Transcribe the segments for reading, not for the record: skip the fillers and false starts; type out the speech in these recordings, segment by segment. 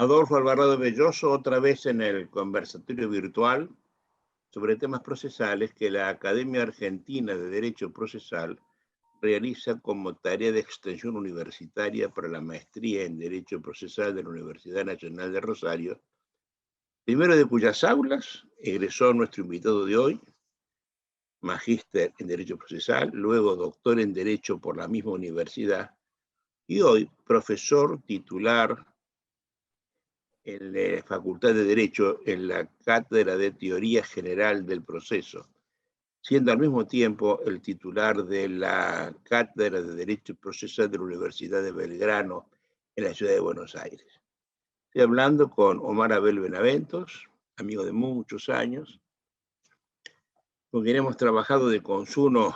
Adolfo Alvarado Belloso, otra vez en el conversatorio virtual sobre temas procesales que la Academia Argentina de Derecho Procesal realiza como tarea de extensión universitaria para la maestría en Derecho Procesal de la Universidad Nacional de Rosario, primero de cuyas aulas egresó nuestro invitado de hoy, magíster en Derecho Procesal, luego doctor en Derecho por la misma universidad, y hoy profesor titular en la Facultad de Derecho en la Cátedra de Teoría General del Proceso, siendo al mismo tiempo el titular de la Cátedra de Derecho Procesal de la Universidad de Belgrano en la ciudad de Buenos Aires. Estoy hablando con Omar Abel Benaventos, amigo de muchos años, con quien hemos trabajado de consuno,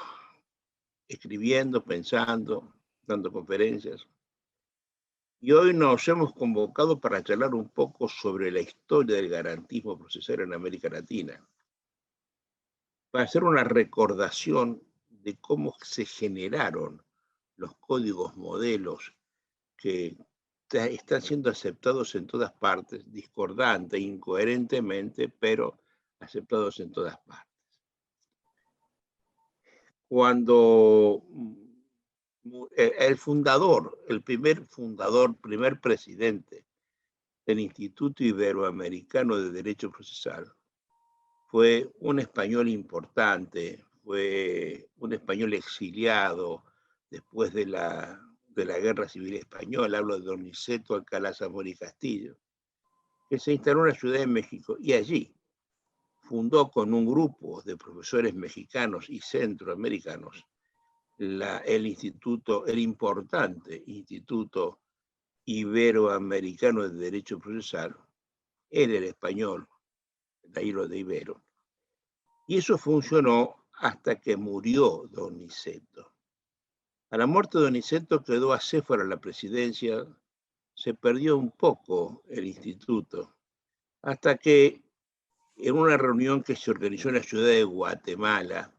escribiendo, pensando, dando conferencias. Y hoy nos hemos convocado para charlar un poco sobre la historia del garantismo procesal en América Latina, para hacer una recordación de cómo se generaron los códigos modelos que están siendo aceptados en todas partes, discordante, incoherentemente, pero aceptados en todas partes. Cuando el fundador, el primer presidente del Instituto Iberoamericano de Derecho Procesal, fue un español importante, fue un español exiliado después de la Guerra Civil Española, hablo de don Niceto Alcalá Zamora y Castillo, que se instaló en la Ciudad de México y allí fundó con un grupo de profesores mexicanos y centroamericanos el importante Instituto Iberoamericano de Derecho Procesal, él era español, de ahí lo de Ibero. Y eso funcionó hasta que murió don Niceto. A la muerte de don Niceto quedó acéfala la presidencia, se perdió un poco el instituto, hasta que en una reunión que se organizó en la ciudad de Guatemala,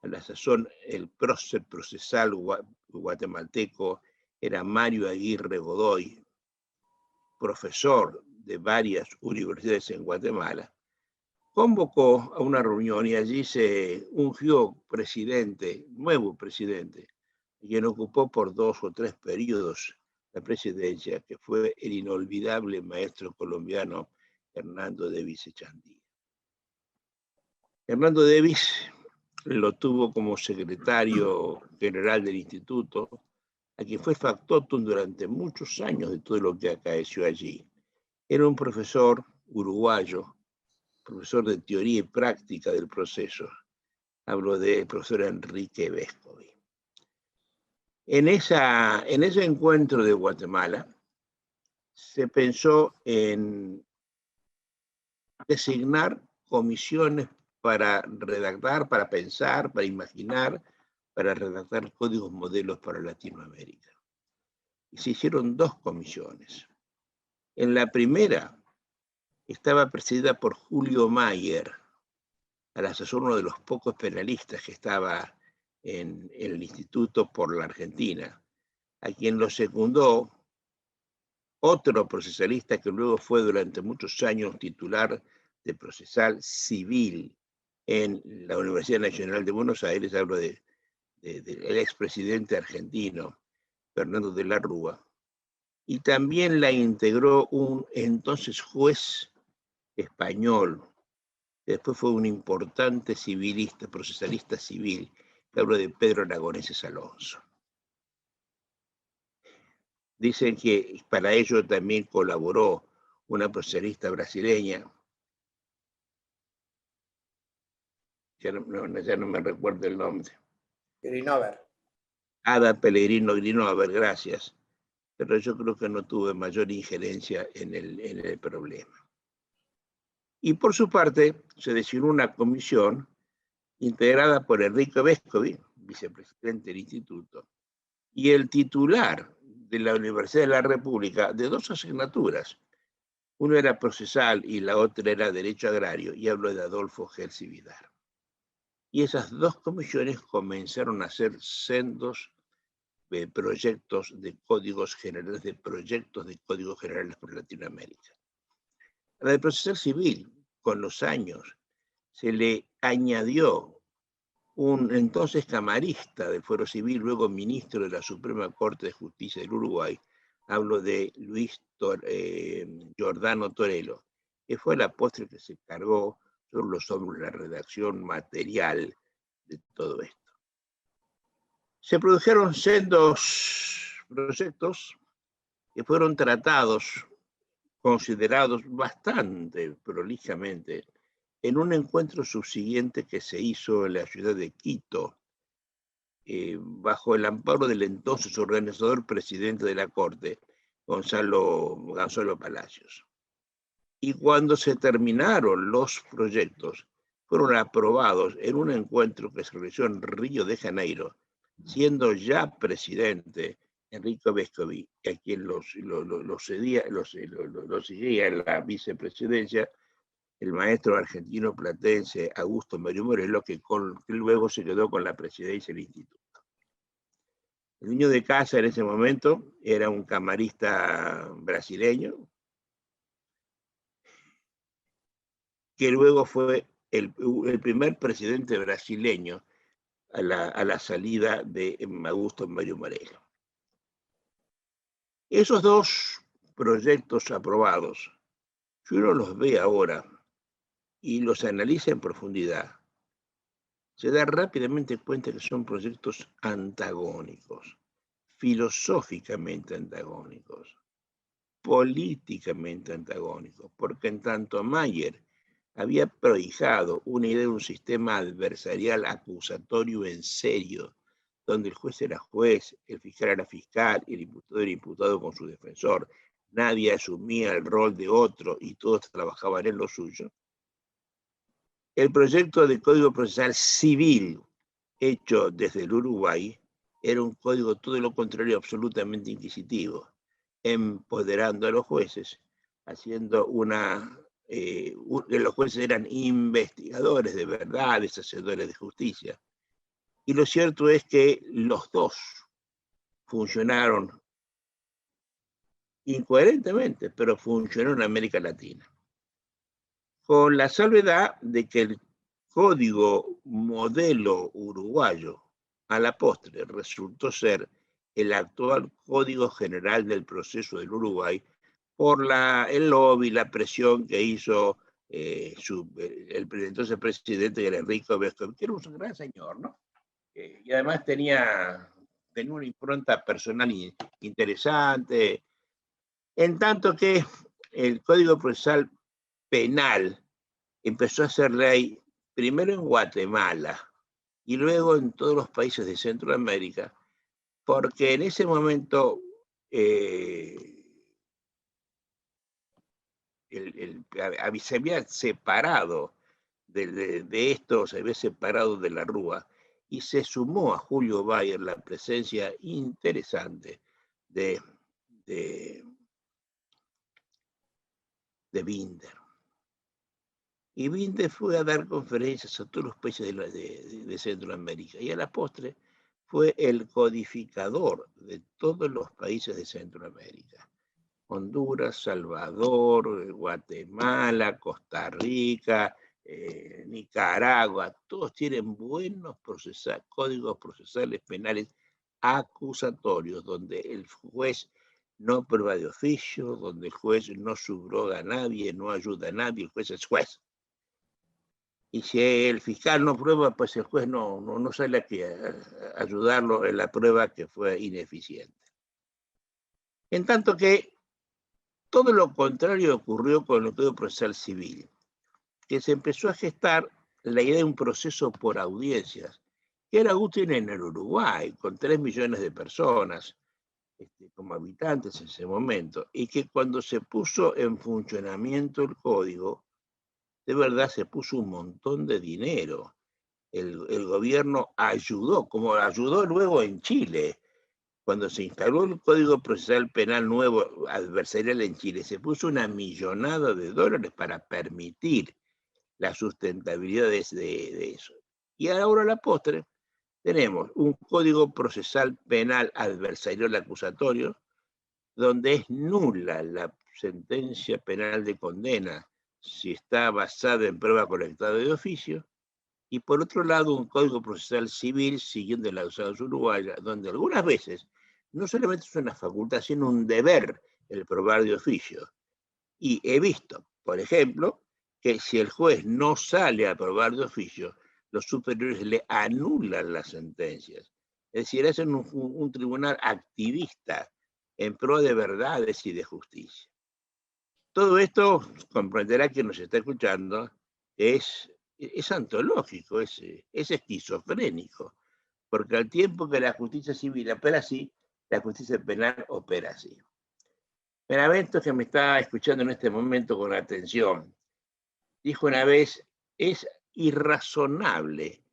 a la sazón el prócer procesal guatemalteco era Mario Aguirre Godoy, profesor de varias universidades en Guatemala, convocó a una reunión y allí se ungió presidente, nuevo presidente, quien ocupó por 2 o 3 periodos la presidencia, que fue el inolvidable maestro colombiano Hernando Davis Echandía. Hernando Davis lo tuvo como secretario general del instituto, a quien fue factotum durante muchos años de todo lo que acaeció allí. Era un profesor uruguayo, profesor de teoría y práctica del proceso. Hablo del profesor Enrique Vescovi. En ese encuentro de Guatemala se pensó en designar comisiones para redactar, para pensar, para imaginar, para redactar códigos modelos para Latinoamérica. Y se hicieron 2 comisiones. En la primera estaba presidida por Julio Mayer, a la sazón uno de los pocos penalistas que estaba en el instituto por la Argentina, a quien lo secundó otro procesalista que luego fue durante muchos años titular de procesal civil en la Universidad Nacional de Buenos Aires, hablo del expresidente argentino, Fernando de la Rúa, y también la integró un entonces juez español, que después fue un importante civilista, procesalista civil, que hablo de Pedro Aragoneses Alonso. Dicen que para ello también colaboró una procesalista brasileña, ya no me recuerdo el nombre. Grinover. Ada Pellegrino Grinover, gracias. Pero yo creo que no tuve mayor injerencia en el problema. Y por su parte, se designó una comisión integrada por Enrique Vescovi, vicepresidente del instituto, y el titular de la Universidad de la República de 2 asignaturas. Uno era procesal y la otra era derecho agrario, y hablo de Adolfo Gelsi Vidar. Y esas 2 comisiones comenzaron a hacer sendos proyectos de códigos generales, por Latinoamérica. A la de procesal civil, con los años, se le añadió un entonces camarista del Fuero Civil, luego ministro de la Suprema Corte de Justicia del Uruguay, hablo de Luis Giordano Torello, que fue la postre que se cargó sobre los hombros la redacción material de todo esto. Se produjeron sendos proyectos que fueron tratados, considerados bastante prolijamente, en un encuentro subsiguiente que se hizo en la ciudad de Quito, bajo el amparo del entonces organizador presidente de la Corte, Gonzalo Palacios. Y cuando se terminaron los proyectos, fueron aprobados en un encuentro que se realizó en Río de Janeiro, siendo ya presidente Enrico Vescovi, a quien lo seguía en la vicepresidencia el maestro argentino platense Augusto Mario Morelos, que luego se quedó con la presidencia del instituto. El dueño de casa en ese momento era un camarista brasileño, que luego fue el primer presidente brasileño a la salida de Augusto Mario Morelos. Esos dos proyectos aprobados, si uno los ve ahora y los analiza en profundidad, se da rápidamente cuenta que son proyectos antagónicos, filosóficamente antagónicos, políticamente antagónicos, porque en tanto Mayer había prohijado una idea de un sistema adversarial acusatorio en serio, donde el juez era juez, el fiscal era fiscal, el imputado era imputado con su defensor, nadie asumía el rol de otro y todos trabajaban en lo suyo. El proyecto de Código Procesal Civil hecho desde el Uruguay era un código todo lo contrario, absolutamente inquisitivo, empoderando a los jueces, haciendo los jueces eran investigadores de verdades, hacedores de justicia. Y lo cierto es que los dos funcionaron incoherentemente, pero funcionaron en América Latina. Con la salvedad de que el código modelo uruguayo a la postre resultó ser el actual Código General del Proceso del Uruguay por el lobby, la presión que hizo el entonces presidente, que era Enrico Vescovi, que era un gran señor, ¿no? Y además tenía una impronta personal interesante, en tanto que el Código Procesal Penal empezó a ser ley primero en Guatemala y luego en todos los países de Centroamérica, porque en ese momento se había separado de esto, se había separado de la Rúa, y se sumó a Julio Bayer la presencia interesante de Binder. Y Binder fue a dar conferencias a todos los países de Centroamérica, y a la postre fue el codificador de todos los países de Centroamérica. Honduras, Salvador, Guatemala, Costa Rica, Nicaragua, todos tienen buenos códigos procesales penales acusatorios, donde el juez no prueba de oficio, donde el juez no subroga a nadie, no ayuda a nadie, el juez es juez. Y si el fiscal no prueba, pues el juez no sale aquí a ayudarlo en la prueba que fue ineficiente. En tanto que todo lo contrario ocurrió con el Código Procesal Civil, que se empezó a gestar la idea de un proceso por audiencias, que era útil en el Uruguay, con 3 millones de personas como habitantes en ese momento, y que cuando se puso en funcionamiento el código, de verdad se puso un montón de dinero. El gobierno ayudó, como ayudó luego en Chile. Cuando se instaló el Código Procesal Penal nuevo adversarial en Chile, se puso una millonada de dólares para permitir la sustentabilidad de eso. Y ahora a la postre, Tenemos un código procesal penal adversarial acusatorio, donde es nula la sentencia penal de condena si está basada en prueba colectada de oficio, y por otro lado un código procesal civil siguiendo la usanza uruguaya, donde algunas veces no solamente es una facultad, sino un deber el probar de oficio. Y he visto, por ejemplo, que si el juez no sale a probar de oficio, los superiores le anulan las sentencias. Es decir, hacen un tribunal activista en pro de verdades y de justicia. Todo esto, comprenderá quien nos está escuchando, es antológico, es esquizofrénico, porque al tiempo que la justicia civil opera así, la justicia penal opera así. Benavento, que me está escuchando en este momento con atención, dijo una vez, es irrazonable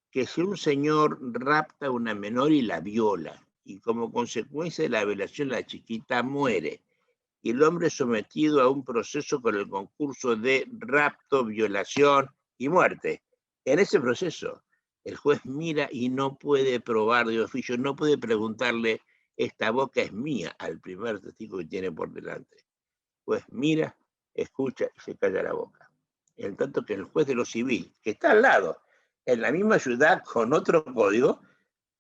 que si un señor rapta a una menor y la viola, y como consecuencia de la violación la chiquita muere, y el hombre es sometido a un proceso con el concurso de rapto, violación y muerte. En ese proceso, el juez mira y no puede probar de oficio, no puede preguntarle, esta boca es mía, al primer testigo que tiene por delante. Pues mira, escucha y se calla la boca. En tanto que el juez de lo civil, que está al lado, en la misma ciudad con otro código,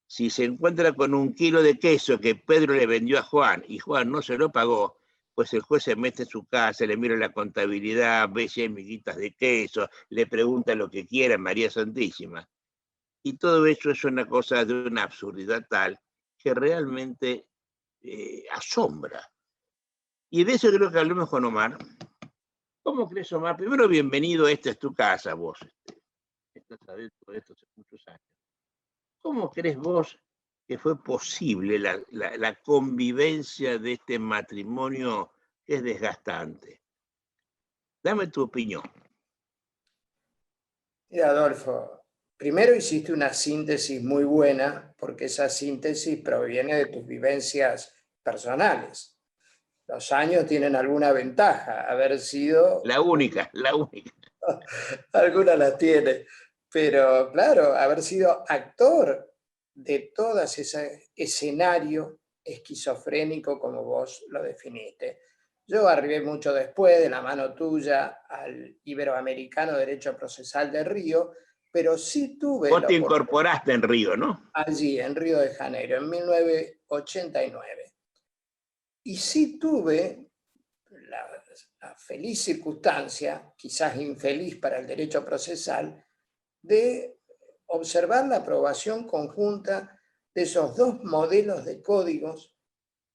si se encuentra con un kilo de queso que Pedro le vendió a Juan y Juan no se lo pagó, pues el juez se mete en su casa, le mira la contabilidad, ve si hay miguitas de queso, le pregunta lo que quiera, María Santísima. Y todo eso es una cosa de una absurdidad tal que realmente asombra. Y de eso creo que hablemos con Omar. ¿Cómo crees, Omar? Primero, bienvenido, esta es tu casa, vos. Estás adentro de esto hace muchos años. ¿Cómo crees vos que fue posible la convivencia de este matrimonio que es desgastante? Dame tu opinión. Mira, Adolfo, primero hiciste una síntesis muy buena porque esa síntesis proviene de tus vivencias personales. Los años tienen alguna ventaja, haber sido... La única, la única. Alguna la tiene, pero claro, haber sido actor de todo ese escenario esquizofrénico como vos lo definiste. Yo arribé mucho después, de la mano tuya, al Iberoamericano Derecho Procesal de Río, pero sí tuve Vos la te oportunidad incorporaste en Río, ¿no? allí, en Río de Janeiro, en 1989. Y sí tuve la feliz circunstancia, quizás infeliz para el derecho procesal, de observar la aprobación conjunta de esos dos modelos de códigos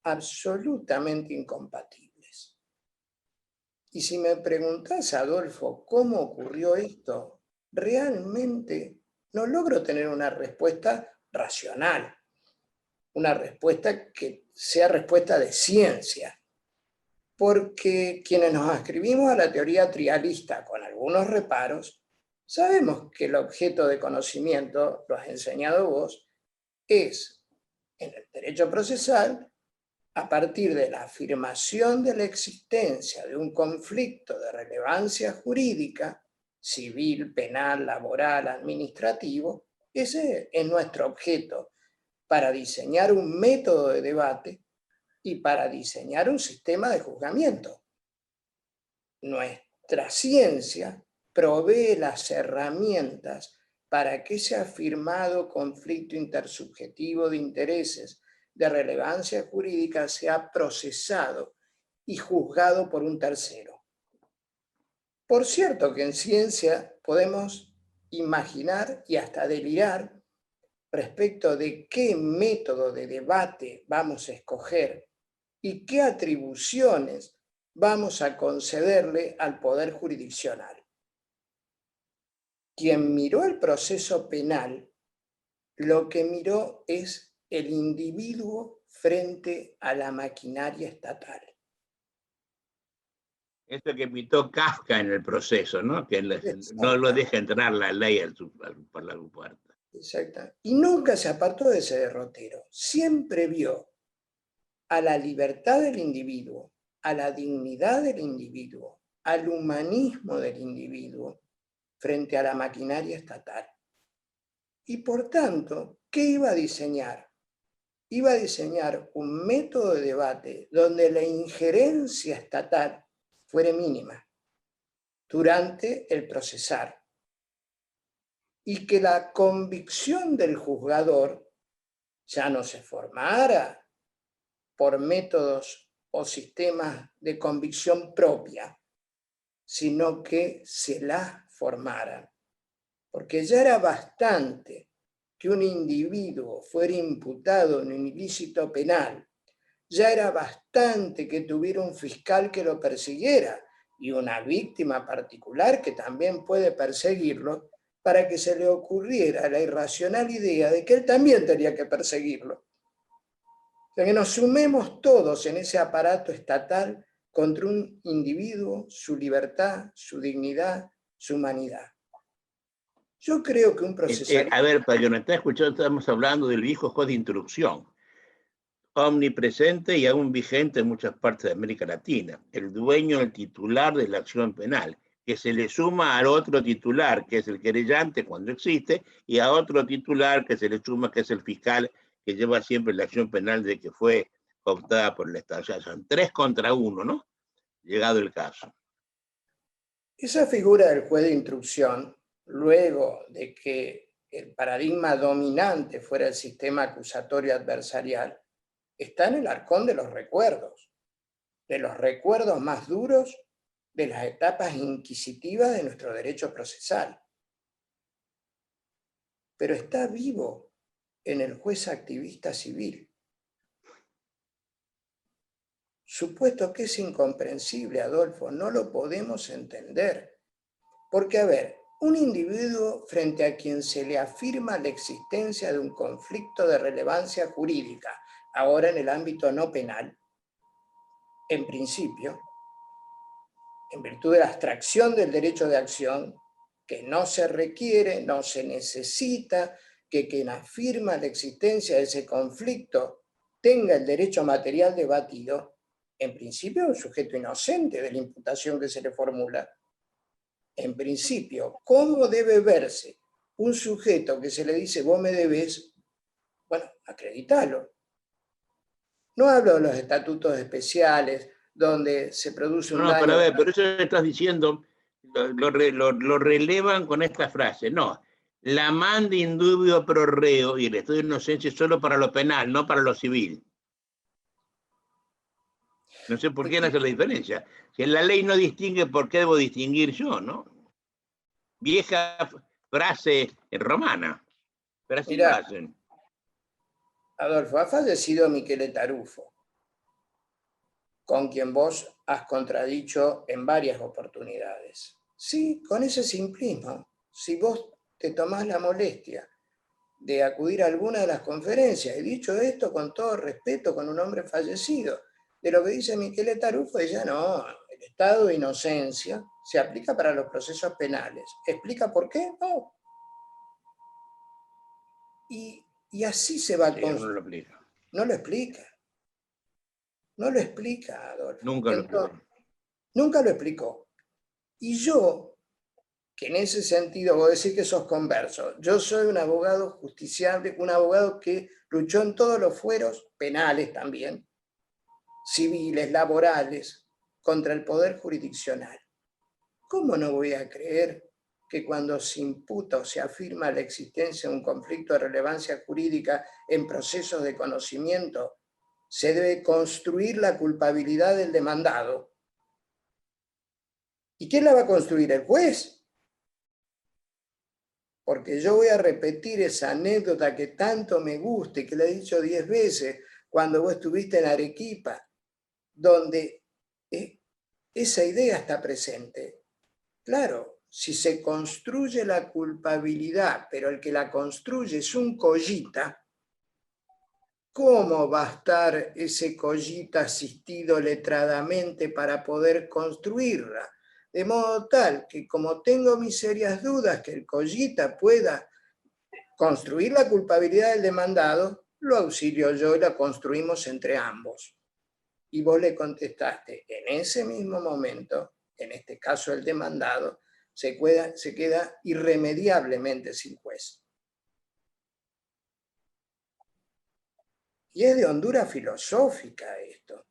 absolutamente incompatibles. Y si me preguntás, Adolfo, cómo ocurrió esto, realmente no logro tener una respuesta racional, una respuesta que sea respuesta de ciencia, porque quienes nos ascribimos a la teoría trialista con algunos reparos, sabemos que el objeto de conocimiento, lo has enseñado vos, es, en el derecho procesal, a partir de la afirmación de la existencia de un conflicto de relevancia jurídica, civil, penal, laboral, administrativo, ese es nuestro objeto para diseñar un método de debate y para diseñar un sistema de juzgamiento. Nuestra ciencia provee las herramientas para que ese afirmado conflicto intersubjetivo de intereses de relevancia jurídica sea procesado y juzgado por un tercero. Por cierto que en ciencia podemos imaginar y hasta delirar respecto de qué método de debate vamos a escoger y qué atribuciones vamos a concederle al poder jurisdiccional. Quien miró el proceso penal, lo que miró es el individuo frente a la maquinaria estatal. Esto que pintó Kafka en el proceso, ¿no? Que no lo deja entrar la ley por la puerta. Exacto. Y nunca se apartó de ese derrotero. Siempre vio a la libertad del individuo, a la dignidad del individuo, al humanismo del individuo frente a la maquinaria estatal. Y por tanto, ¿qué iba a diseñar? Iba a diseñar un método de debate donde la injerencia estatal fuera mínima durante el procesar y que la convicción del juzgador ya no se formara por métodos o sistemas de convicción propia, sino que se la formaran. Porque ya era bastante que un individuo fuera imputado en un ilícito penal, ya era bastante que tuviera un fiscal que lo persiguiera y una víctima particular que también puede perseguirlo, para que se le ocurriera la irracional idea de que él también tenía que perseguirlo. O sea, que nos sumemos todos en ese aparato estatal contra un individuo, su libertad, su dignidad, su humanidad. Yo creo que un procesamiento... A ver, para que nos está escuchando, estamos hablando del viejo juez de instrucción, omnipresente y aún vigente en muchas partes de América Latina, el dueño, el titular de la acción penal, que se le suma al otro titular, que es el querellante cuando existe, y a otro titular que se le suma, que es el fiscal, que lleva siempre la acción penal de que fue optada por el Estado. O sea, son 3 contra 1, ¿no? Llegado el caso. Esa figura del juez de instrucción, luego de que el paradigma dominante fuera el sistema acusatorio adversarial, está en el arcón de los recuerdos más duros de las etapas inquisitivas de nuestro derecho procesal. Pero está vivo en el juez activista civil. Supuesto que es incomprensible, Adolfo, no lo podemos entender. Porque, a ver, un individuo frente a quien se le afirma la existencia de un conflicto de relevancia jurídica, ahora en el ámbito no penal, en principio, en virtud de la abstracción del derecho de acción, que no se requiere, no se necesita, que quien afirma la existencia de ese conflicto tenga el derecho material debatido, en principio es un sujeto inocente de la imputación que se le formula. En principio, ¿cómo debe verse un sujeto que se le dice vos me debes? Bueno, acredítalo. No hablo de los estatutos especiales donde se produce un No, pero a daño. ver, pero eso estás diciendo, lo relevan con esta frase, no. La manda indubio pro reo y el estado de inocencia es solo para lo penal, no para lo civil. No sé por qué no hace la diferencia. Si la ley no distingue, ¿por qué debo distinguir yo, no? Vieja frase romana, pero así lo Mirá, hacen. Adolfo, ha fallecido Michele Tarufo, con quien vos has contradicho en varias oportunidades. Sí, con ese simplismo. Si vos te tomás la molestia de acudir a alguna de las conferencias, he dicho esto con todo respeto, con un hombre fallecido, de lo que dice Michele Tarufo, ella no, el estado de inocencia se aplica para los procesos penales. ¿Explica por qué? No. Y así se va a Sí, no lo aplica. No lo explica. No lo explica, Adolfo. Nunca lo explicó. Nunca lo explicó. Y yo, que en ese sentido, vos decís que sos converso, yo soy un abogado justiciable, un abogado que luchó en todos los fueros, penales también, civiles, laborales, contra el poder jurisdiccional. ¿Cómo no voy a creer que cuando se imputa o se afirma la existencia de un conflicto de relevancia jurídica en procesos de conocimiento, se debe construir la culpabilidad del demandado? ¿Y quién la va a construir? ¿El juez? Porque yo voy a repetir esa anécdota que tanto me gusta y que la he dicho 10 veces cuando vos estuviste en Arequipa, donde esa idea está presente. Claro, si se construye la culpabilidad, pero el que la construye es un collita, ¿cómo va a estar ese collita asistido letradamente para poder construirla? De modo tal que, como tengo mis serias dudas que el collita pueda construir la culpabilidad del demandado, lo auxilio yo y la construimos entre ambos. Y vos le contestaste, en ese mismo momento, en este caso el demandado, se queda irremediablemente sin juez. Y es de hondura filosófica esto.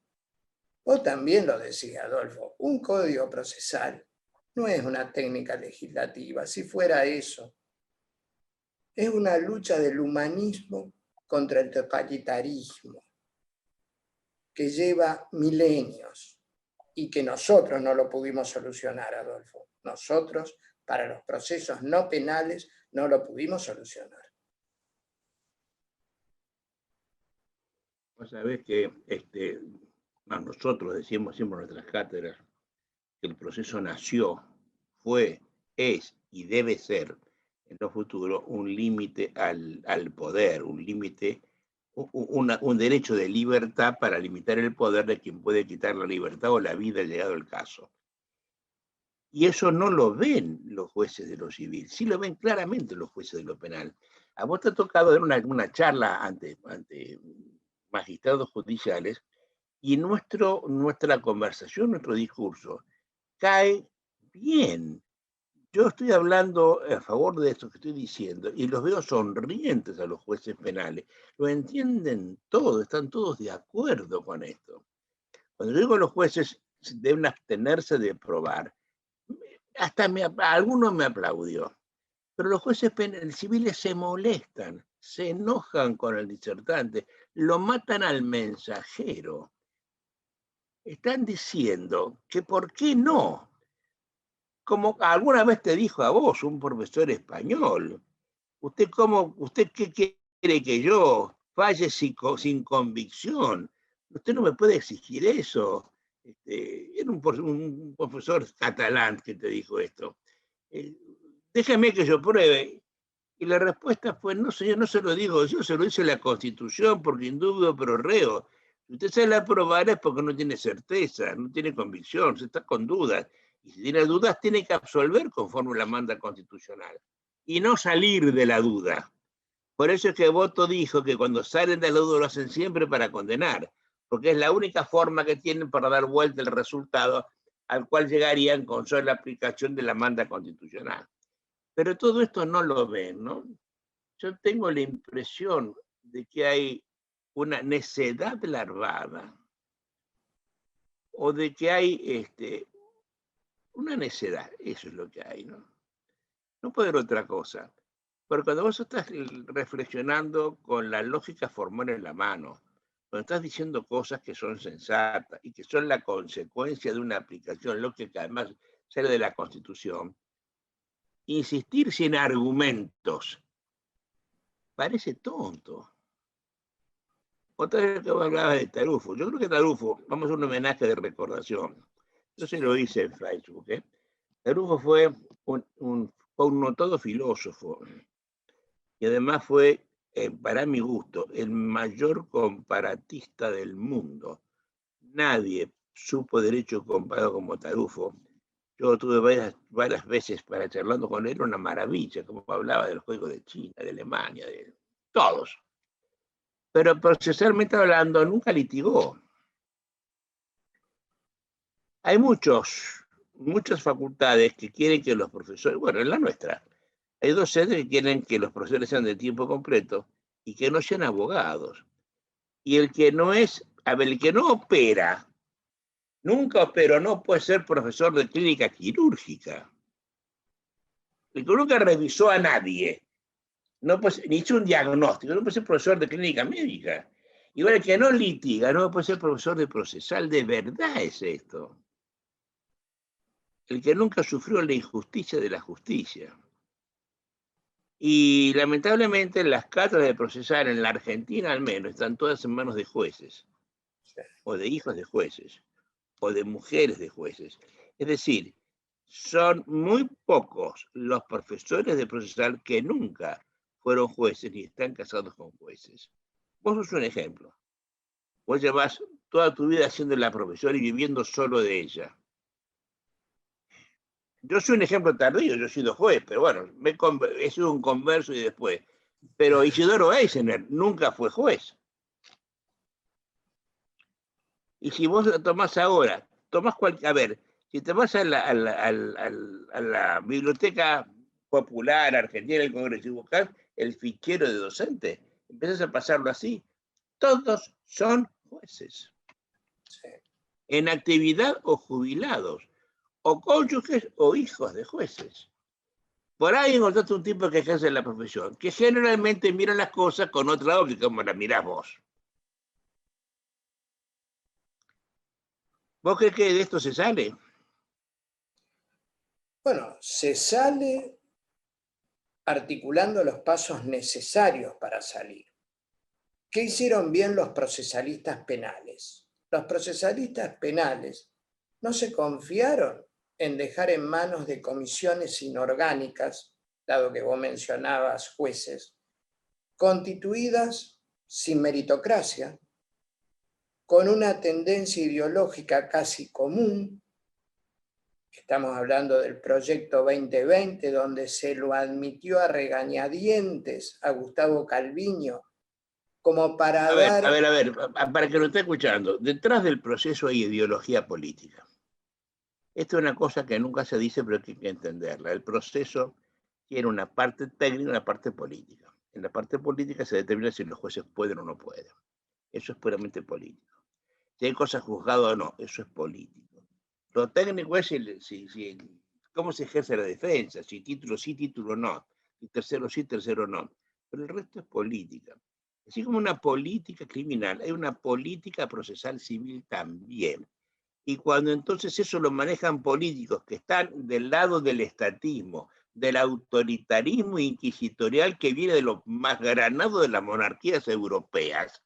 Vos también lo decís, Adolfo, un código procesal no es una técnica legislativa. Si fuera eso, es una lucha del humanismo contra el totalitarismo que lleva milenios y que nosotros no lo pudimos solucionar, Adolfo. Nosotros, para los procesos no penales, no lo pudimos solucionar. Vos sabés que nosotros decimos siempre en nuestras cátedras que el proceso nació, fue, es y debe ser en lo futuro un límite al poder, un límite, un derecho de libertad para limitar el poder de quien puede quitar la libertad o la vida llegado el caso. Y eso no lo ven los jueces de lo civil, sí lo ven claramente los jueces de lo penal. A vos te ha tocado dar una charla ante magistrados judiciales y nuestra conversación, nuestro discurso, cae bien. Yo estoy hablando a favor de esto que estoy diciendo y los veo sonrientes a los jueces penales. Lo entienden todo, están todos de acuerdo con esto. Cuando yo digo los jueces deben abstenerse de probar, hasta alguno me aplaudió. Pero los jueces civiles se molestan, se enojan con el disertante, lo matan al mensajero. Están diciendo que por qué no, como alguna vez te dijo a vos un profesor español, ¿usted qué quiere que yo falle sin convicción? Usted no me puede exigir eso. Era un profesor catalán que te dijo esto. Déjeme que yo pruebe. Y la respuesta fue, no señor, no se lo digo yo, se lo dice la Constitución, porque indubio pro reo. Si usted se la aprobará es porque no tiene certeza, no tiene convicción, se está con dudas. Y si tiene dudas, tiene que absolver conforme la manda constitucional. Y no salir de la duda. Por eso es que Boto dijo que cuando salen de la duda lo hacen siempre para condenar, porque es la única forma que tienen para dar vuelta el resultado al cual llegarían con solo la aplicación de la manda constitucional. Pero todo esto no lo ven, ¿no? Yo tengo la impresión de que hay una necedad larvada o de que hay una necedad, eso es lo que hay, ¿no? No puede haber otra cosa. Pero cuando vos estás reflexionando con la lógica formal en la mano, cuando estás diciendo cosas que son sensatas y que son la consecuencia de una aplicación lógica, además sale de la Constitución, insistir sin argumentos parece tonto. Otra vez que vos hablabas de Tarufo, yo creo que Tarufo, vamos a hacer un homenaje de recordación. Yo se lo hice en Facebook. Tarufo fue un notado filósofo y además fue, para mi gusto, el mayor comparatista del mundo. Nadie supo derecho comparado como Tarufo. Yo tuve varias veces para charlando con él, una maravilla, como hablaba de los códigos de China, de Alemania, de todos. Pero procesalmente hablando, nunca litigó. Hay muchas facultades que quieren que los profesores, bueno, en la nuestra, hay docentes que quieren que los profesores sean de tiempo completo y que no sean abogados. Y el que no opera, nunca operó, no puede ser profesor de clínica quirúrgica. El que nunca revisó a nadie, no puede, ni hizo un diagnóstico, no puede ser profesor de clínica médica. Igual el que no litiga, no puede ser profesor de procesal, de verdad es esto. El que nunca sufrió la injusticia de la justicia. Y lamentablemente las cátedras de procesar en la Argentina al menos están todas en manos de jueces, o de hijos de jueces, o de mujeres de jueces. Es decir, son muy pocos los profesores de procesar que nunca fueron jueces ni están casados con jueces. Vos sos un ejemplo. Vos llevás toda tu vida siendo la profesora y viviendo solo de ella. Yo soy un ejemplo tardío, yo he sido juez, pero bueno, he sido un converso y después. Pero Isidoro Eisener nunca fue juez. Y si vos lo tomás ahora, a ver, si te vas a la Biblioteca Popular Argentina del Congreso y buscás el fichero de docente, empezás a pasarlo así. todos son jueces. Sí. En actividad o jubilados, o cónyuges o hijos de jueces. Por ahí encontraste un tipo que ejerce la profesión, que generalmente mira las cosas con otra óptica, como la mirás vos. ¿Vos crees que de esto se sale? Bueno, se sale articulando los pasos necesarios para salir. ¿Qué hicieron bien los procesalistas penales? Los procesalistas penales no se confiaron en dejar en manos de comisiones inorgánicas, dado que vos mencionabas jueces, constituidas sin meritocracia, con una tendencia ideológica casi común. Estamos hablando del proyecto 2020, donde se lo admitió a regañadientes a Gustavo Calviño como para dar... A ver, para que lo esté escuchando, detrás del proceso hay ideología política. Esto es una cosa que nunca se dice, pero hay que entenderla. El proceso tiene una parte técnica y una parte política. En la parte política se determina si los jueces pueden o no pueden. Eso es puramente político. Si hay cosas juzgadas o no, eso es político. Lo técnico es cómo se ejerce la defensa, si título sí, título no, si tercero sí, tercero no. Pero el resto es política. Así como una política criminal, hay una política procesal civil también. Y cuando entonces eso lo manejan políticos que están del lado del estatismo, del autoritarismo inquisitorial que viene de lo más granado de las monarquías europeas,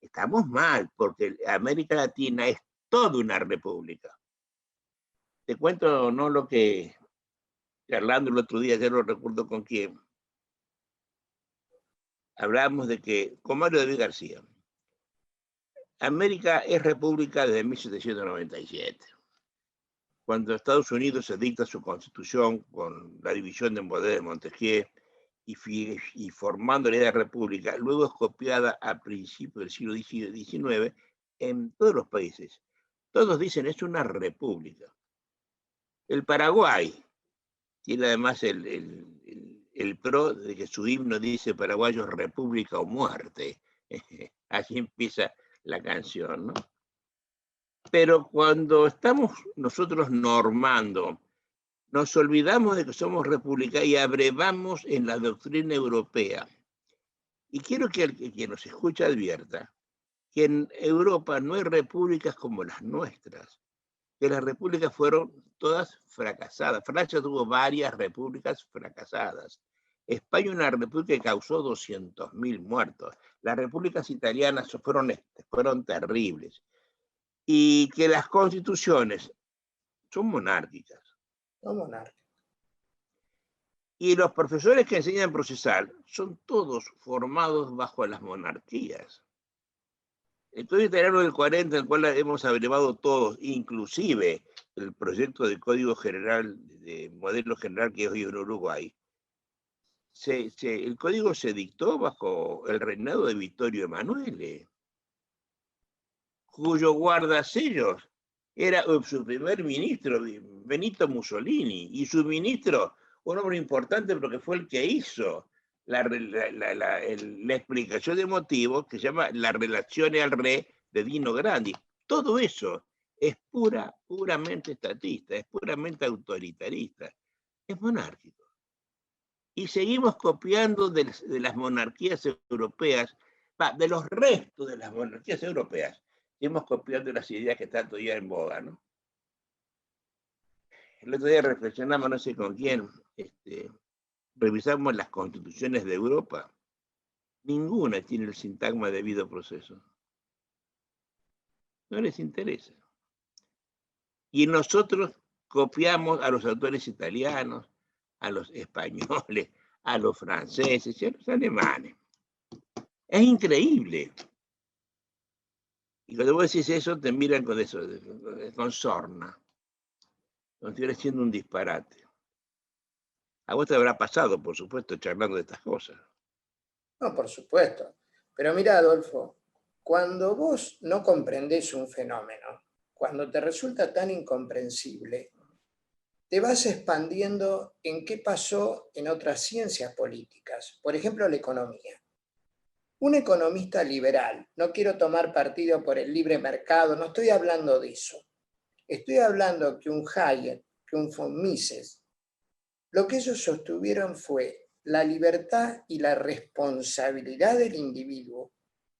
estamos mal, porque América Latina es toda una república. Te cuento, no lo que, charlando el otro día, ya no recuerdo con quién, hablábamos de que, con Mario David García, América es república desde 1797. Cuando Estados Unidos se dicta su constitución con la división de poder de Montesquieu y formando la idea de república, luego es copiada a principios del siglo XIX en todos los países. Todos dicen es una república. El Paraguay tiene además el pro de que su himno dice paraguayos república o muerte. Así empieza la canción, ¿no? Pero cuando estamos nosotros normando, nos olvidamos de que somos república y abrevamos en la doctrina europea. Y quiero que el que nos escucha advierta que en Europa no hay repúblicas como las nuestras, que las repúblicas fueron todas fracasadas. Francia tuvo varias repúblicas fracasadas. España una república que causó 200.000 muertos. Las repúblicas italianas fueron terribles. Y que las constituciones son monárquicas. No monárquico. Y los profesores que enseñan procesal son todos formados bajo las monarquías. El Código Italiano del 40, el cual hemos abrevado todos, inclusive el proyecto de Código General, de Modelo General que es hoy en Uruguay, el código se dictó bajo el reinado de Vittorio Emanuele, cuyo guardasellos era su primer ministro, Benito Mussolini, y su ministro, un hombre importante porque fue el que hizo la explicación de motivos que se llama La relazione al re de Dino Grandi. Todo eso es puramente estatista, es puramente autoritarista, es monárquico. Y seguimos copiando de las monarquías europeas, de los restos de las monarquías europeas, seguimos copiando las ideas que están todavía en boga, ¿no? El otro día reflexionamos, no sé con quién, revisamos las constituciones de Europa, ninguna tiene el sintagma debido proceso. No les interesa. Y nosotros copiamos a los autores italianos, a los españoles, a los franceses y a los alemanes. Es increíble. Y cuando vos decís eso, te miran con eso, con sorna. Como si estuviera haciendo un disparate. A vos te habrá pasado, por supuesto, charlando de estas cosas. No, por supuesto. Pero mira, Adolfo, cuando vos no comprendés un fenómeno, cuando te resulta tan incomprensible, te vas expandiendo en qué pasó en otras ciencias políticas, por ejemplo, la economía. Un economista liberal, no quiero tomar partido por el libre mercado, no estoy hablando de eso. Estoy hablando que un Hayek, que un von Mises, lo que ellos sostuvieron fue la libertad y la responsabilidad del individuo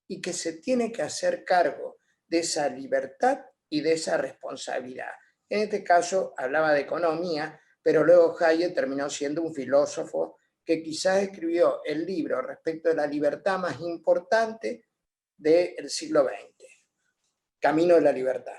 y que se tiene que hacer cargo de esa libertad y de esa responsabilidad. En este caso hablaba de economía, pero luego Hayek terminó siendo un filósofo que quizás escribió el libro respecto de la libertad más importante del siglo XX, Camino de la Libertad.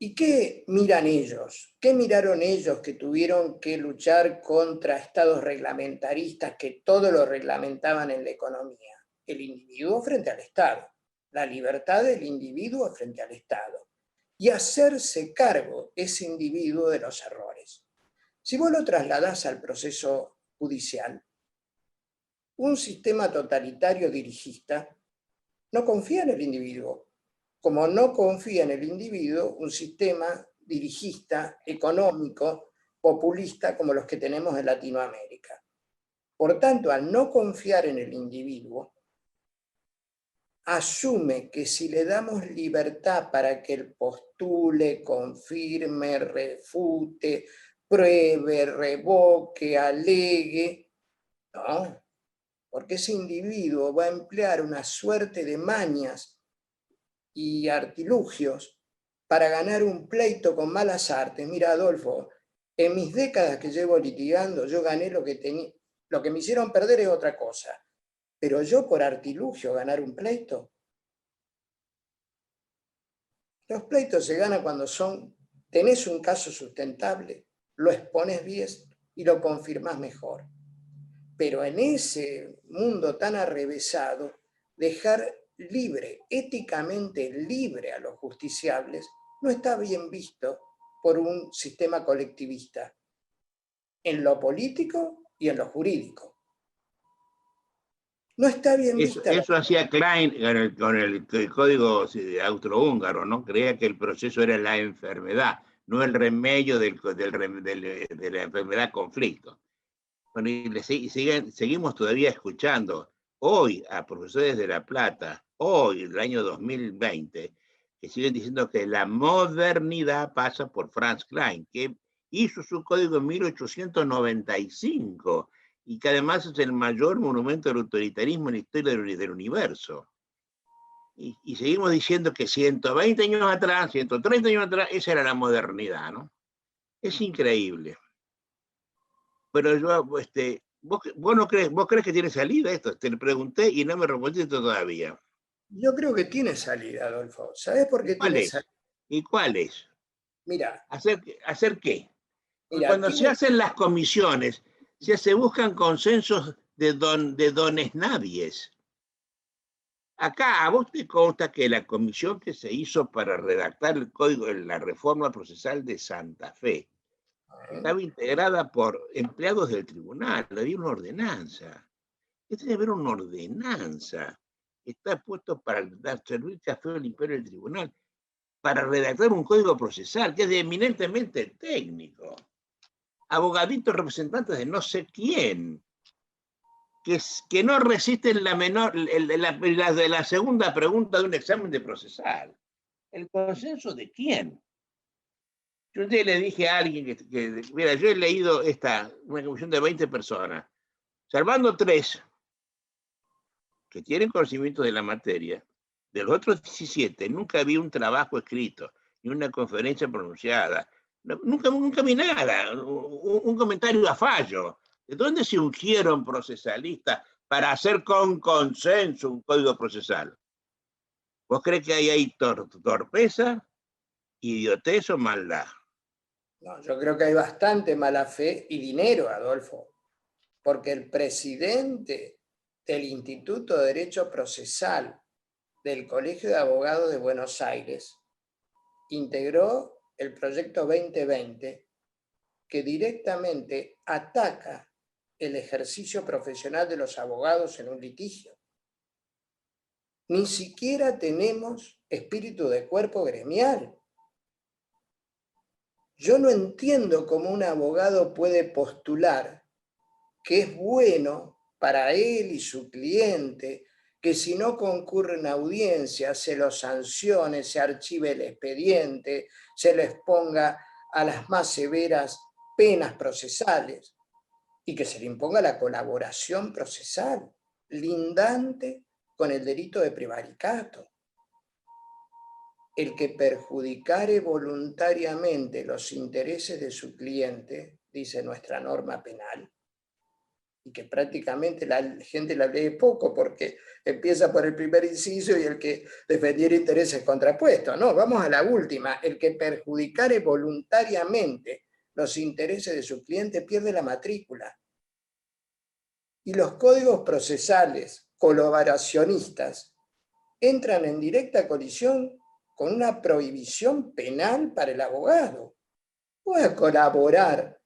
¿Y qué miran ellos? ¿Qué miraron ellos que tuvieron que luchar contra estados reglamentaristas que todo lo reglamentaban en la economía? El individuo frente al Estado, la libertad del individuo frente al Estado y hacerse cargo ese individuo de los errores. Si vos lo trasladás al proceso judicial, un sistema totalitario dirigista no confía en el individuo, como no confía en el individuo un sistema dirigista, económico, populista como los que tenemos en Latinoamérica. Por tanto, al no confiar en el individuo, asume que si le damos libertad para que él postule, confirme, refute, pruebe, revoque, alegue, no, porque ese individuo va a emplear una suerte de mañas y artilugios para ganar un pleito con malas artes. Mira, Adolfo, en mis décadas que llevo litigando, yo gané lo que tenía. Lo que me hicieron perder es otra cosa. Pero yo por artilugio ganar un pleito. Los pleitos se ganan cuando tenés un caso sustentable, lo expones bien y lo confirmás mejor. Pero en ese mundo tan arrevesado, dejar libre, éticamente libre a los justiciables, no está bien visto por un sistema colectivista, en lo político y en lo jurídico. No está bien vista. Eso hacía Klein con el código austrohúngaro, ¿no? Creía que el proceso era la enfermedad, no el remedio de la enfermedad conflicto. Bueno, y seguimos todavía escuchando hoy a profesores de La Plata, hoy, el año 2020, que siguen diciendo que la modernidad pasa por Franz Klein, que hizo su código en 1895 y que además es el mayor monumento del autoritarismo en la historia del universo. Y seguimos diciendo que 120 años atrás, 130 años atrás, esa era la modernidad, ¿no? Es increíble. Pero yo, vos no crees, vos crees que tiene salida esto. Te lo pregunté y no me respondiste todavía. Yo creo que tiene salida, Adolfo. ¿Sabés por qué tiene salida? ¿Y cuál es? Mira. ¿Hacer qué? Porque Mira, cuando se hacen las comisiones, se buscan consensos de dones nadies. Acá a vos te consta que la comisión que se hizo para redactar el código de la reforma procesal de Santa Fe estaba integrada por empleados del tribunal, había una ordenanza. Este debe haber una ordenanza. Está puesto para servir café al imperio del tribunal, para redactar un código procesal que es eminentemente técnico. Abogaditos representantes de no sé quién, que no resisten la segunda pregunta de un examen de procesal. ¿El consenso de quién? Yo un día le dije a alguien mira, yo he leído una comisión de 20 personas, salvando 3 que tienen conocimiento de la materia. De los otros 17, nunca vi un trabajo escrito, ni una conferencia pronunciada, nunca vi nada, un comentario a fallo. ¿De dónde se ungieron procesalistas para hacer con consenso un código procesal? ¿Vos crees que hay torpeza, idiotez o maldad? No, yo creo que hay bastante mala fe y dinero, Adolfo, porque el presidente del Instituto de Derecho Procesal del Colegio de Abogados de Buenos Aires integró el proyecto 2020 que directamente ataca el ejercicio profesional de los abogados en un litigio. Ni siquiera tenemos espíritu de cuerpo gremial. Yo no entiendo cómo un abogado puede postular que es bueno para él y su cliente, que si no concurren a audiencia se los sancione, se archive el expediente, se les ponga a las más severas penas procesales y que se le imponga la colaboración procesal, lindante con el delito de prevaricato. El que perjudicare voluntariamente los intereses de su cliente, dice nuestra norma penal, y que prácticamente la gente la lee poco porque empieza por el primer inciso y el que defendiera intereses contrapuestos. No, vamos a la última. El que perjudicare voluntariamente los intereses de su cliente pierde la matrícula. Y los códigos procesales colaboracionistas entran en directa colisión con una prohibición penal para el abogado. Puede colaborar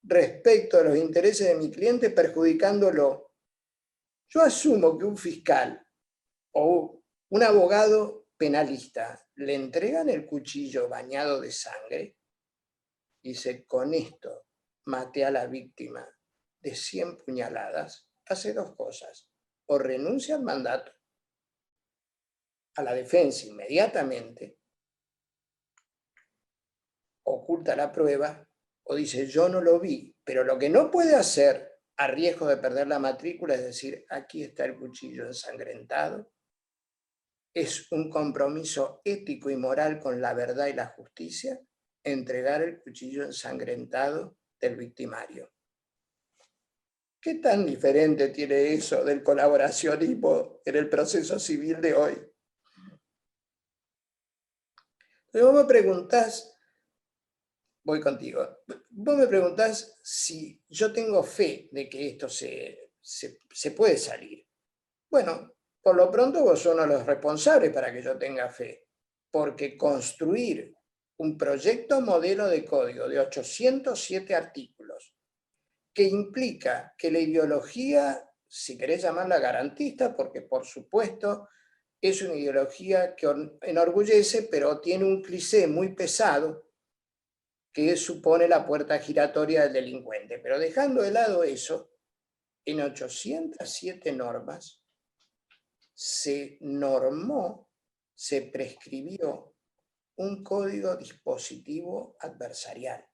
respecto a los intereses de mi cliente perjudicándolo. Yo asumo que un fiscal o un abogado penalista le entregan el cuchillo bañado de sangre y dice, con esto maté a la víctima de 100 puñaladas, hace dos cosas. O renuncia al mandato, a la defensa inmediatamente, oculta la prueba, o dice, yo no lo vi, pero lo que no puede hacer a riesgo de perder la matrícula es decir, aquí está el cuchillo ensangrentado, es un compromiso ético y moral con la verdad y la justicia, entregar el cuchillo ensangrentado del victimario. ¿Qué tan diferente tiene eso del colaboracionismo en el proceso civil de hoy? Entonces vos me preguntás, voy contigo, vos me preguntás si yo tengo fe de que esto se puede salir. Bueno, por lo pronto vos sos uno de los responsables para que yo tenga fe, porque construir un proyecto modelo de código de 807 artículos que implica que la ideología, si querés llamarla garantista, porque por supuesto es una ideología que enorgullece, pero tiene un cliché muy pesado que supone la puerta giratoria del delincuente. Pero dejando de lado eso, en 807 normas se normó, se prescribió un código dispositivo adversarial.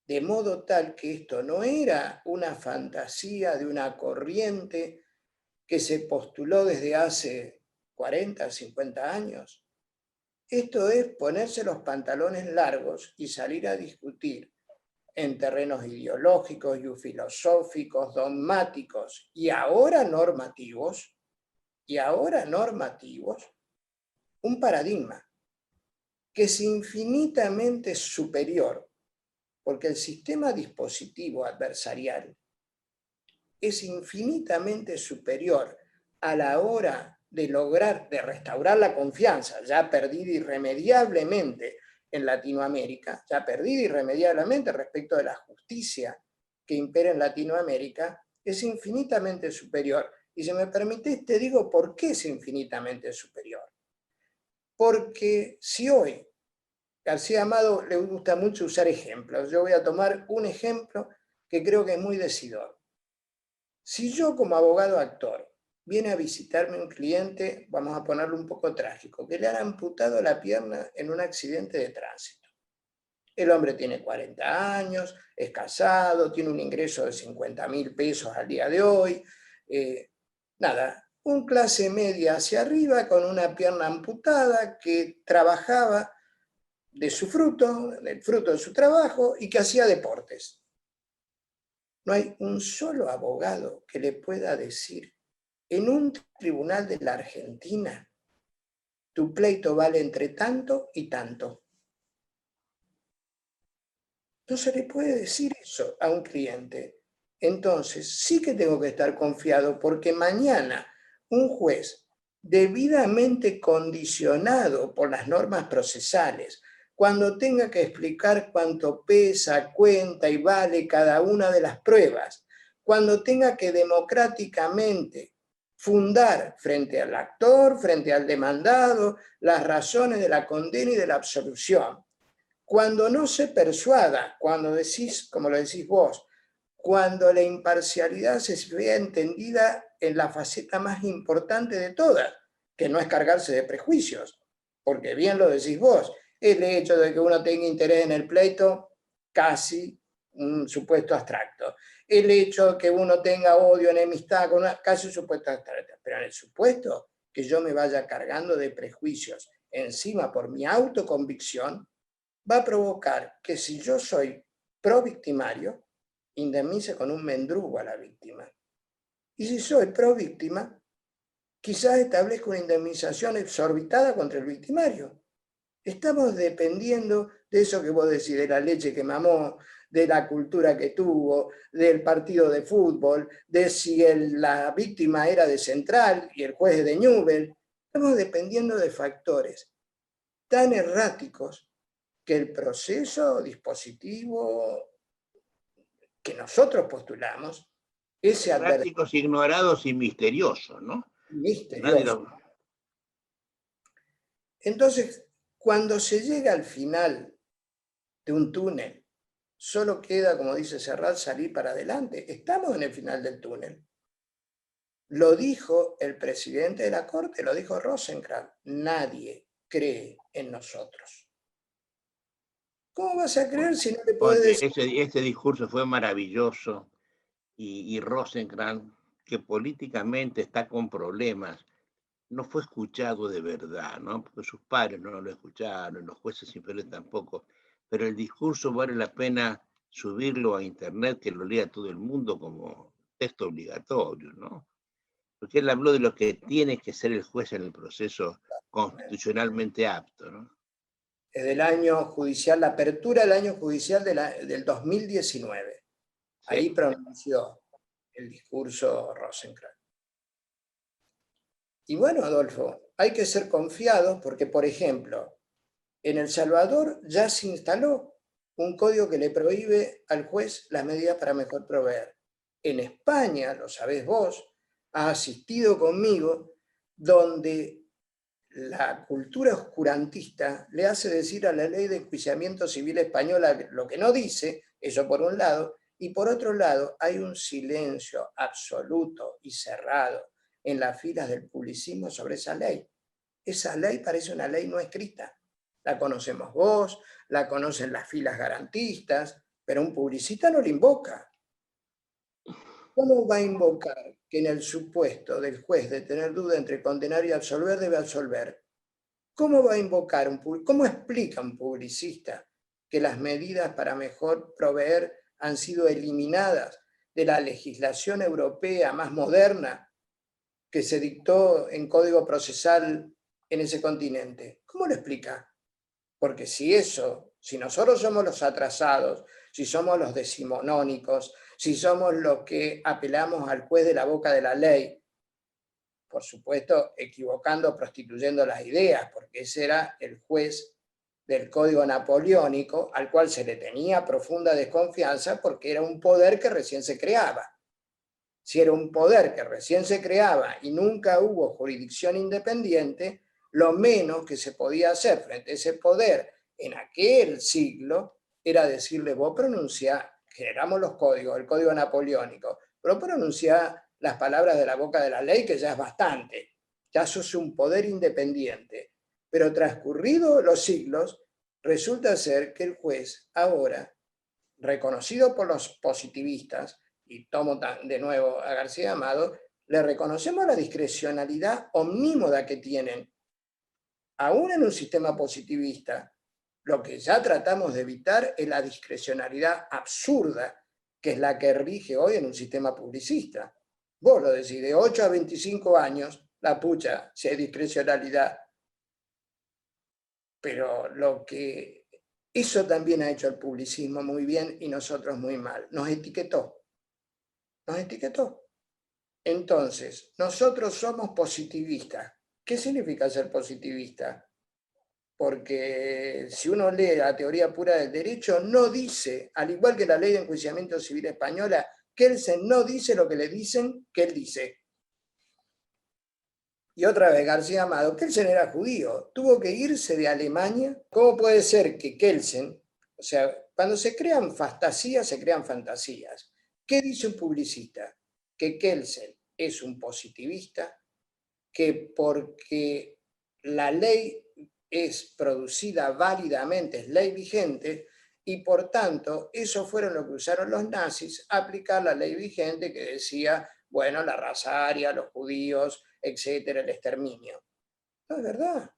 De modo tal que esto no era una fantasía de una corriente que se postuló desde hace 40, 50 años. Esto es ponerse los pantalones largos y salir a discutir en terrenos ideológicos y filosóficos, dogmáticos y ahora normativos, un paradigma que es infinitamente superior, porque el sistema dispositivo adversarial es infinitamente superior a la hora de lograr, de restaurar la confianza, ya perdida irremediablemente en Latinoamérica, ya perdida irremediablemente respecto de la justicia que impera en Latinoamérica, es infinitamente superior. Y si me permitís, te digo por qué es infinitamente superior. Porque si hoy García Amado le gusta mucho usar ejemplos, yo voy a tomar un ejemplo que creo que es muy decidor. Si yo como abogado actor viene a visitarme un cliente, vamos a ponerlo un poco trágico, que le han amputado la pierna en un accidente de tránsito. El hombre tiene 40 años, es casado, tiene un ingreso de 50.000 pesos al día de hoy, un clase media hacia arriba con una pierna amputada que trabajaba de su fruto, del fruto de su trabajo y que hacía deportes. No hay un solo abogado que le pueda decir en un tribunal de la Argentina, tu pleito vale entre tanto y tanto. No se le puede decir eso a un cliente. Entonces, sí que tengo que estar confiado porque mañana un juez debidamente condicionado por las normas procesales, cuando tenga que explicar cuánto pesa, cuenta y vale cada una de las pruebas, cuando tenga que democráticamente fundar frente al actor, frente al demandado, las razones de la condena y de la absolución. Cuando no se persuada, cuando decís, como lo decís vos, cuando la imparcialidad se vea entendida en la faceta más importante de todas, que no es cargarse de prejuicios, porque bien lo decís vos, el hecho de que uno tenga interés en el pleito, casi un supuesto abstracto. El hecho de que uno tenga odio, enemistad, casi un supuesto abstracto. Pero en el supuesto que yo me vaya cargando de prejuicios encima por mi autoconvicción, va a provocar que si yo soy pro victimario, indemnice con un mendrugo a la víctima. Y si soy pro víctima, quizás establezca una indemnización exorbitada contra el victimario. Estamos dependiendo de eso que vos decís, de la leche que mamó, de la cultura que tuvo, del partido de fútbol, de si la víctima era de Central y el juez de Newell. Estamos dependiendo de factores tan erráticos que el proceso dispositivo que nosotros postulamos, ese Erráticos, ignorados y misteriosos, ¿no? misterioso. Entonces, cuando se llega al final de un túnel, solo queda, como dice Serrat, salir para adelante. Estamos en el final del túnel. Lo dijo el presidente de la Corte, lo dijo Rosenkrantz. Nadie cree en nosotros. ¿Cómo vas a creer si no le podés decir? Ese discurso fue maravilloso y Rosenkrantz, que políticamente está con problemas, no fue escuchado de verdad, ¿no? Porque sus padres no lo escucharon, los jueces inferiores tampoco, pero el discurso vale la pena subirlo a internet, que lo lea todo el mundo como texto obligatorio, ¿no? Porque él habló de lo que tiene que ser el juez en el proceso constitucionalmente apto, ¿no? Del año judicial, la apertura del año judicial del 2019. Sí. Ahí pronunció el discurso Rosenkrantz. Y bueno, Adolfo, hay que ser confiados porque, por ejemplo, en El Salvador ya se instaló un código que le prohíbe al juez las medidas para mejor proveer. En España, lo sabés vos, has asistido conmigo, donde la cultura oscurantista le hace decir a la ley de enjuiciamiento civil española lo que no dice, eso por un lado, y por otro lado hay un silencio absoluto y cerrado en las filas del publicismo sobre esa ley. Esa ley parece una ley no escrita. La conocemos vos, la conocen las filas garantistas, pero un publicista no la invoca. ¿Cómo va a invocar que en el supuesto del juez de tener duda entre condenar y absolver debe absolver? ¿Cómo va a invocar cómo explica un publicista que las medidas para mejor proveer han sido eliminadas de la legislación europea más moderna que se dictó en código procesal en ese continente? ¿Cómo lo explica? Porque si nosotros somos los atrasados, si somos los decimonónicos, si somos los que apelamos al juez de la boca de la ley, por supuesto, equivocando, prostituyendo las ideas, porque ese era el juez del Código Napoleónico, al cual se le tenía profunda desconfianza porque era un poder que recién se creaba. Si era un poder que recién se creaba y nunca hubo jurisdicción independiente, lo menos que se podía hacer frente a ese poder en aquel siglo era decirle, vos pronunciá, generamos los códigos, el Código Napoleónico, pero pronunciá las palabras de la boca de la ley, que ya es bastante, ya sos un poder independiente. Pero transcurridos los siglos, resulta ser que el juez ahora, reconocido por los positivistas, y tomo de nuevo a García Amado, le reconocemos la discrecionalidad omnímoda que tienen. Aún en un sistema positivista, lo que ya tratamos de evitar es la discrecionalidad absurda, que es la que rige hoy en un sistema publicista. Vos lo decís, de 8 a 25 años, la pucha, si hay discrecionalidad. Pero eso también ha hecho el publicismo muy bien y nosotros muy mal. Nos etiquetó. Entonces, nosotros somos positivistas. ¿Qué significa ser positivista? Porque si uno lee la teoría pura del derecho, no dice, al igual que la ley de enjuiciamiento civil española, Kelsen no dice lo que le dicen que él dice. Y otra vez, García Amado, Kelsen era judío, tuvo que irse de Alemania. ¿Cómo puede ser que Kelsen, o sea, cuando se crean fantasías, se crean fantasías? ¿Qué dice un publicista? Que Kelsen es un positivista, que porque la ley es producida válidamente, es ley vigente, y por tanto, eso fueron lo que usaron los nazis, aplicar la ley vigente que decía, bueno, la raza aria, los judíos, etcétera, el exterminio. No es verdad.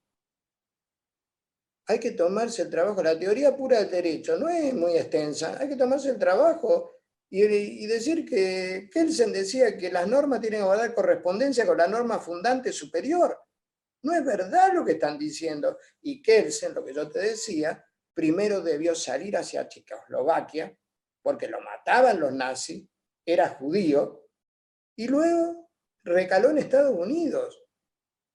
Hay que tomarse el trabajo, la teoría pura del derecho no es muy extensa, hay que tomarse el trabajo y decir que Kelsen decía que las normas tienen que guardar correspondencia con la norma fundante superior. No es verdad lo que están diciendo. Y Kelsen, lo que yo te decía, primero debió salir hacia Checoslovaquia, porque lo mataban los nazis, era judío, y luego recaló en Estados Unidos.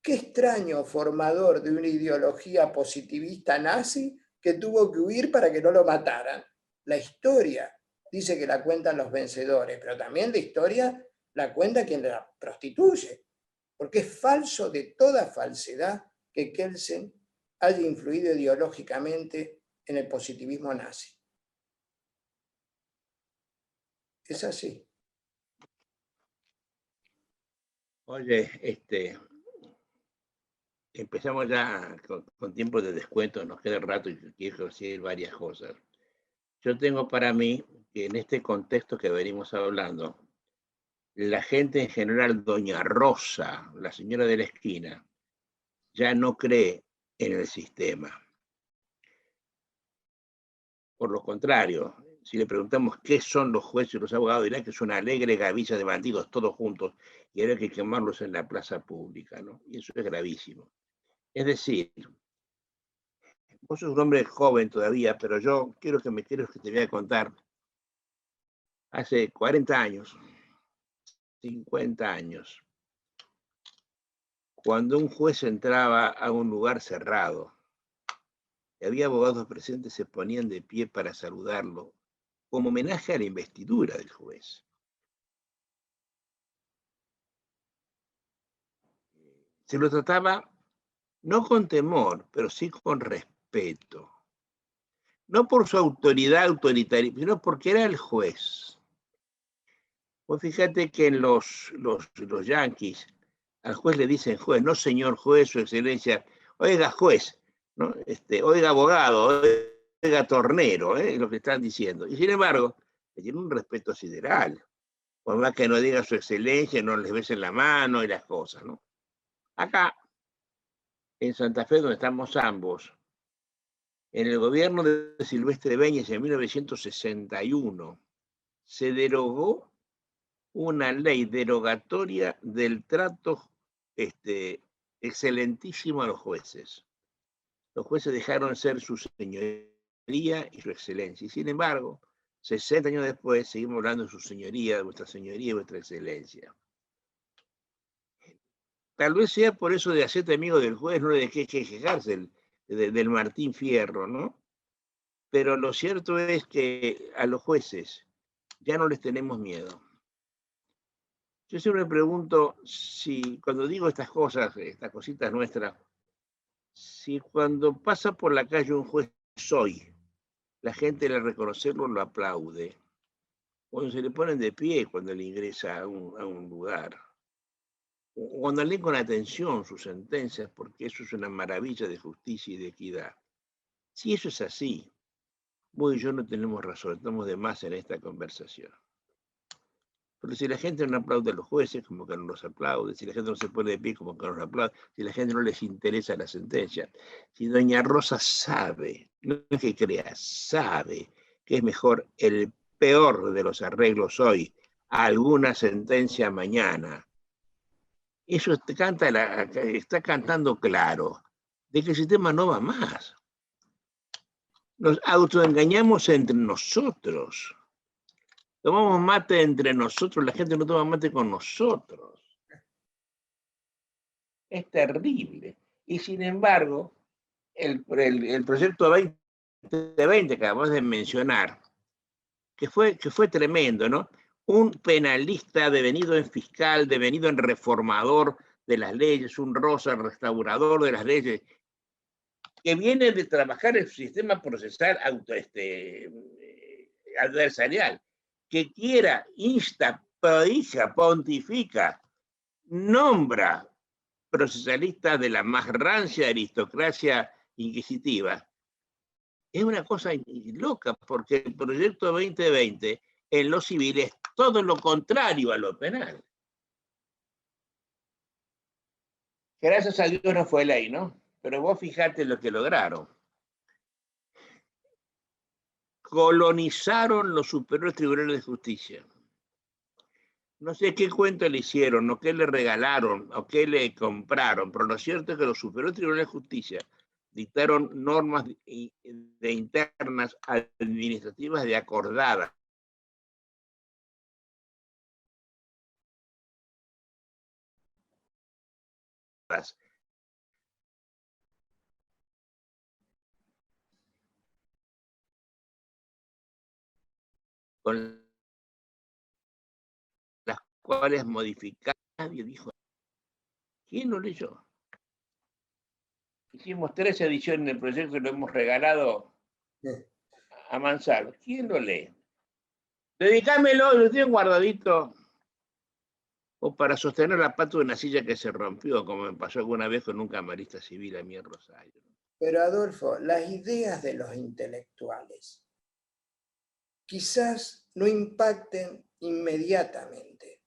Qué extraño formador de una ideología positivista nazi que tuvo que huir para que no lo mataran. La historia dice que la cuentan los vencedores, pero también la historia la cuenta quien la prostituye, porque es falso de toda falsedad que Kelsen haya influido ideológicamente en el positivismo nazi. Es así. Oye, empezamos ya con tiempo de descuento, nos queda rato y quiero decir varias cosas. Yo tengo para mí que en este contexto que venimos hablando, la gente en general, doña Rosa, la señora de la esquina, ya no cree en el sistema. Por lo contrario, si le preguntamos qué son los jueces y los abogados, dirán que es una alegre gavilla de bandidos todos juntos y ahora hay que quemarlos en la plaza pública, ¿no? Y eso es gravísimo. Es decir, vos sos un hombre joven todavía, pero yo quiero que te voy a contar. Hace 40 años, 50 años, cuando un juez entraba a un lugar cerrado y había abogados presentes, se ponían de pie para saludarlo, como homenaje a la investidura del juez. Se lo trataba no con temor, pero sí con respeto. No por su autoridad autoritaria, sino porque era el juez. Vos fíjate que en los yanquis, al juez le dicen juez, no señor juez, su excelencia, oiga juez, ¿no? Oiga abogado, oiga tornero, lo que están diciendo. Y sin embargo, le tiene un respeto sideral. Por más que no diga su excelencia, no les besen la mano y las cosas, ¿no? Acá, en Santa Fe, donde estamos ambos, en el gobierno de Silvestre Beñez en 1961, se derogó una ley derogatoria del trato excelentísimo a los jueces. Los jueces dejaron de ser su señoría y su excelencia. Y sin embargo, 60 años después, seguimos hablando de su señoría, de vuestra señoría y vuestra excelencia. Tal vez sea por eso de hacerte amigo del juez, no le dejé quejarse del Martín Fierro, ¿no? Pero lo cierto es que a los jueces ya no les tenemos miedo. Yo siempre me pregunto si cuando digo estas cosas, estas cositas nuestras, si cuando pasa por la calle un juez hoy, la gente al reconocerlo lo aplaude, cuando se le ponen de pie cuando le ingresa a un lugar, o cuando leen con atención sus sentencias, porque eso es una maravilla de justicia y de equidad. Si eso es así, vos y yo no tenemos razón, estamos de más en esta conversación. Pero si la gente no aplaude a los jueces, como que no los aplaude, si la gente no se pone de pie, como que no los aplaude, si la gente no les interesa la sentencia, si doña Rosa sabe, no es que crea, sabe que es mejor el peor de los arreglos hoy a alguna sentencia mañana, eso está cantando claro de que el sistema no va más. Nos autoengañamos entre nosotros. Tomamos mate entre nosotros, la gente no toma mate con nosotros. Es terrible. Y sin embargo, el proyecto 2020 que acabamos de mencionar, que fue tremendo, ¿no? Un penalista devenido en fiscal, devenido en reformador de las leyes, un Rosa restaurador de las leyes, que viene de trabajar el sistema procesal adversarial, que quiera, insta, prodigia, pontifica, nombra procesalistas de la más rancia aristocracia inquisitiva, es una cosa loca, porque el proyecto 2020 en lo civil es todo lo contrario a lo penal. Gracias a Dios no fue ley, ¿no? Pero vos fijate lo que lograron. Colonizaron los superiores tribunales de justicia. No sé qué cuento le hicieron, o qué le regalaron, o qué le compraron, pero lo cierto es que los superiores tribunales de justicia dictaron normas de internas administrativas de acordadas. Con las cuales modificar. Nadie dijo. ¿Quién lo leyó? Hicimos 3 ediciones del proyecto y lo hemos regalado a Mansal. ¿Quién lo lee? Dedicámelo, lo tengo guardadito. O para sostener la pata de una silla que se rompió, como me pasó alguna vez con un camarista civil a mí en Rosario. Pero Adolfo, las ideas de los intelectuales quizás no impacten inmediatamente,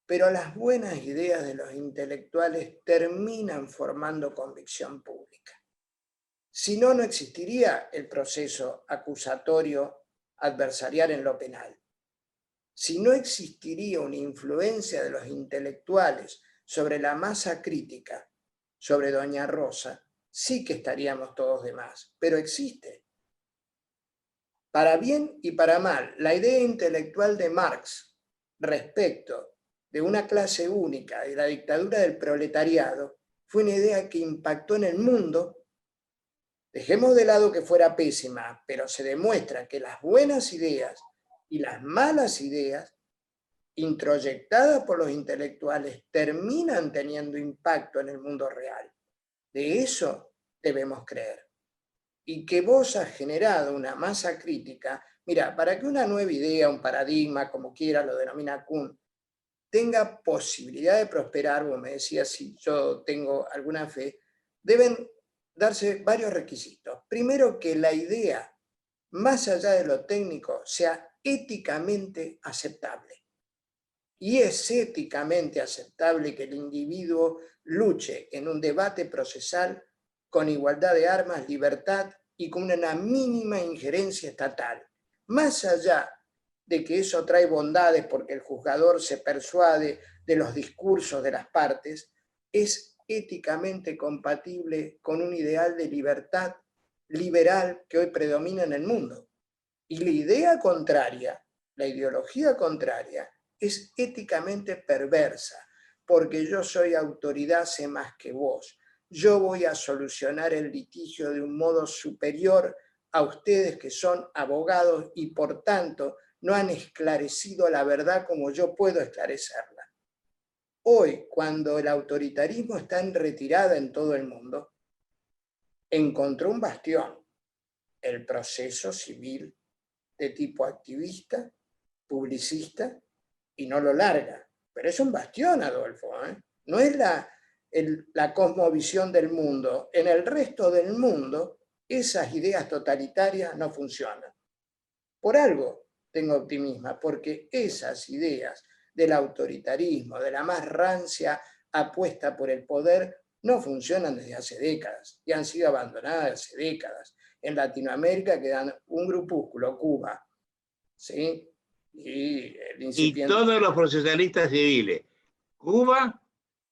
pero las buenas ideas de los intelectuales terminan formando convicción pública. Si no, no existiría el proceso acusatorio adversarial en lo penal. Si no existiría una influencia de los intelectuales sobre la masa crítica, sobre Doña Rosa, sí que estaríamos todos de más, pero existe. Para bien y para mal, la idea intelectual de Marx respecto de una clase única y la dictadura del proletariado fue una idea que impactó en el mundo. Dejemos de lado que fuera pésima, pero se demuestra que las buenas ideas y las malas ideas introyectadas por los intelectuales terminan teniendo impacto en el mundo real. De eso debemos creer. Y que vos has generado una masa crítica, mira, para que una nueva idea, un paradigma, como quiera lo denomina Kuhn, tenga posibilidad de prosperar, vos me decías si yo tengo alguna fe, deben darse varios requisitos. Primero, que la idea, más allá de lo técnico, sea éticamente aceptable. Y es éticamente aceptable que el individuo luche en un debate procesal con igualdad de armas, libertad y con una mínima injerencia estatal. Más allá de que eso trae bondades porque el juzgador se persuade de los discursos de las partes, es éticamente compatible con un ideal de libertad liberal que hoy predomina en el mundo. Y la idea contraria, la ideología contraria, es éticamente perversa, porque yo soy autoridad, sé más que vos. Yo voy a solucionar el litigio de un modo superior a ustedes que son abogados y por tanto no han esclarecido la verdad como yo puedo esclarecerla. Hoy, cuando el autoritarismo está en retirada en todo el mundo, encontró un bastión, el proceso civil de tipo activista, publicista, y no lo larga. Pero es un bastión, Adolfo, ¿eh? No es la cosmovisión del mundo. En el resto del mundo, esas ideas totalitarias no funcionan. Por algo tengo optimismo, porque esas ideas del autoritarismo, de la más rancia apuesta por el poder, no funcionan desde hace décadas y han sido abandonadas hace décadas. En Latinoamérica quedan un grupúsculo, Cuba, ¿sí? Y el Y todos los procesalistas civiles. Cuba,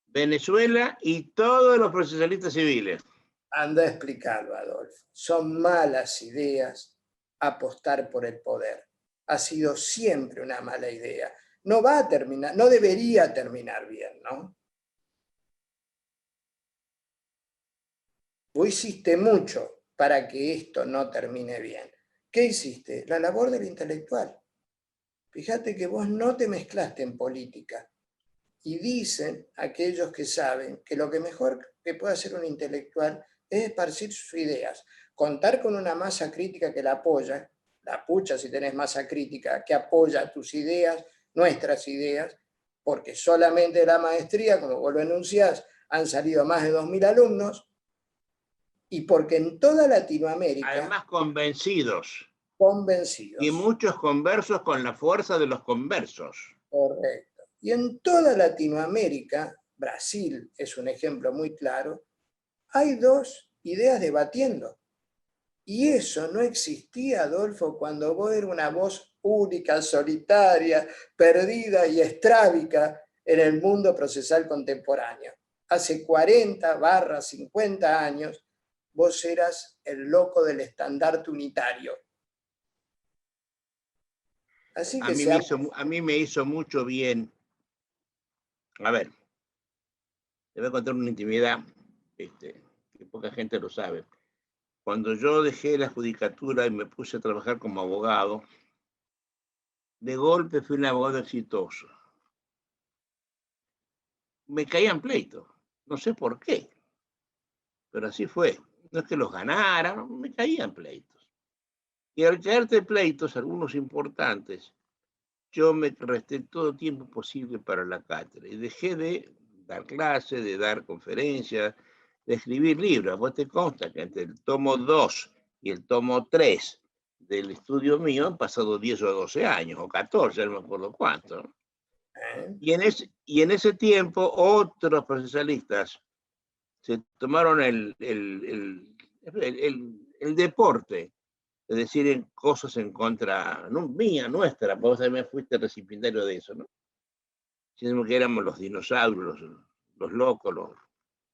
Venezuela y todos los procesalistas civiles. Anda a explicarlo, Adolfo. Son malas ideas apostar por el poder. Ha sido siempre una mala idea. No va a terminar, no debería terminar bien, ¿no? Vos hiciste mucho para que esto no termine bien. ¿Qué hiciste? La labor del intelectual. Fíjate que vos no te mezclaste en política. Y dicen aquellos que saben que lo que mejor que puede hacer un intelectual es esparcir sus ideas, contar con una masa crítica que la apoya la pucha si tenés masa crítica que apoya tus ideas, nuestras ideas, porque solamente de la maestría, como vos lo enunciás, han salido más de 2.000 alumnos, y porque en toda Latinoamérica... Además convencidos. Convencidos. Y muchos conversos con la fuerza de los conversos. Correcto. Y en toda Latinoamérica, Brasil es un ejemplo muy claro, hay dos ideas debatiendo. Y eso no existía, Adolfo, cuando vos eras una voz única, solitaria, perdida y estrábica en el mundo procesal contemporáneo. Hace 40/50 años, vos eras el loco del estandarte unitario. Así que a mí me hizo mucho bien. A ver, te voy a contar una intimidad que poca gente lo sabe. Cuando yo dejé la judicatura y me puse a trabajar como abogado, de golpe fui un abogado exitoso. Me caían pleitos, no sé por qué, pero así fue. No es que los ganara, me caían pleitos. Y al caerte pleitos, algunos importantes, yo me resté todo el tiempo posible para la cátedra y dejé de dar clases, de dar conferencias, de escribir libros. Vos te consta que entre el tomo 2 y el tomo 3 del estudio mío han pasado 10 o 12 años, o 14, no me acuerdo cuánto. Y en ese tiempo otros procesalistas se tomaron el deporte de decir cosas en contra, no mía, nuestra, vos también fuiste recipiendario de eso, ¿no? Sino que éramos los dinosaurios, los locos,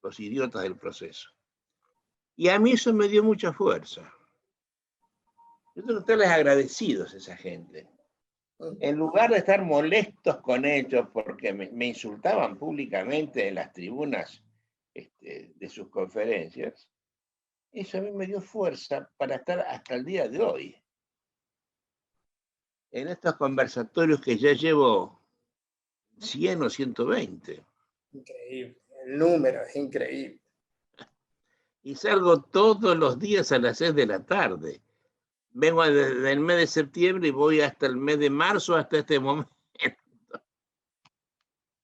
los idiotas del proceso. Y a mí eso me dio mucha fuerza. Yo tengo que estarles agradecidos a esa gente. En lugar de estar molestos con ellos porque me insultaban públicamente en las tribunas de sus conferencias, eso a mí me dio fuerza para estar hasta el día de hoy. En estos conversatorios que ya llevo 100 o 120. Increíble, el número es increíble. Y salgo todos los días a las 6 de la tarde. Vengo desde el mes de septiembre y voy hasta el mes de marzo, hasta este momento.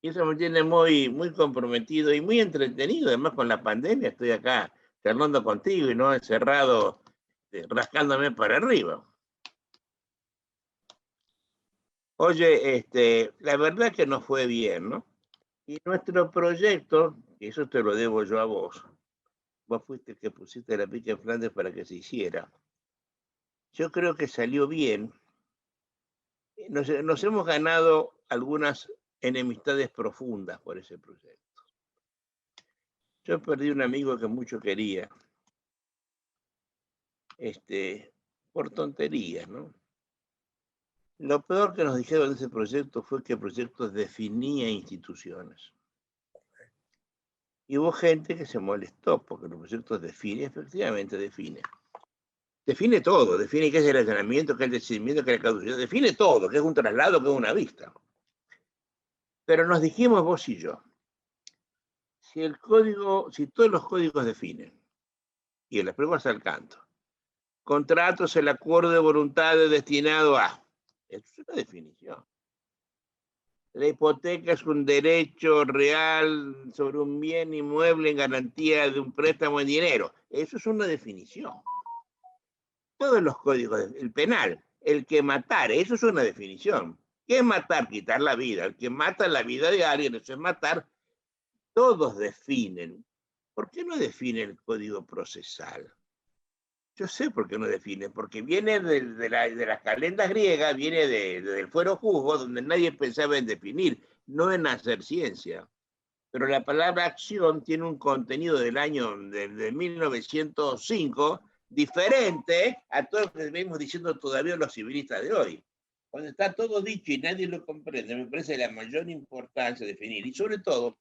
Y eso me tiene muy, muy comprometido y muy entretenido. Además, con la pandemia estoy acá charlando contigo y no encerrado, rascándome para arriba. Oye, la verdad que nos fue bien, ¿no? Y nuestro proyecto, y eso te lo debo yo a vos fuiste el que pusiste la pica en Flandes para que se hiciera. Yo creo que salió bien. Nos hemos ganado algunas enemistades profundas por ese proyecto. Yo perdí un amigo que mucho quería, por tonterías, ¿no? Lo peor que nos dijeron de ese proyecto fue que el proyecto definía instituciones. Y hubo gente que se molestó porque el proyecto define, efectivamente define. Define todo, define qué es el allanamiento, qué es el decidimiento, qué es la caducidad, define todo, qué es un traslado, qué es una vista. Pero nos dijimos vos y yo, si todos los códigos definen, y en las pruebas al canto, contratos, el acuerdo de voluntades destinado a, eso es una definición. La hipoteca es un derecho real sobre un bien inmueble en garantía de un préstamo en dinero. Eso es una definición. Todos los códigos, el penal, el que matar, eso es una definición. ¿Qué es matar? Quitar la vida. El que mata la vida de alguien, eso es matar. Todos definen. ¿Por qué no define el código procesal? Yo sé por qué no define, porque viene de las calendas griegas, viene del fuero juzgo, donde nadie pensaba en definir, no en hacer ciencia. Pero la palabra acción tiene un contenido del año de 1905 diferente a todo lo que venimos diciendo todavía los civilistas de hoy. Cuando está todo dicho y nadie lo comprende, me parece la mayor importancia definir. Y sobre todo,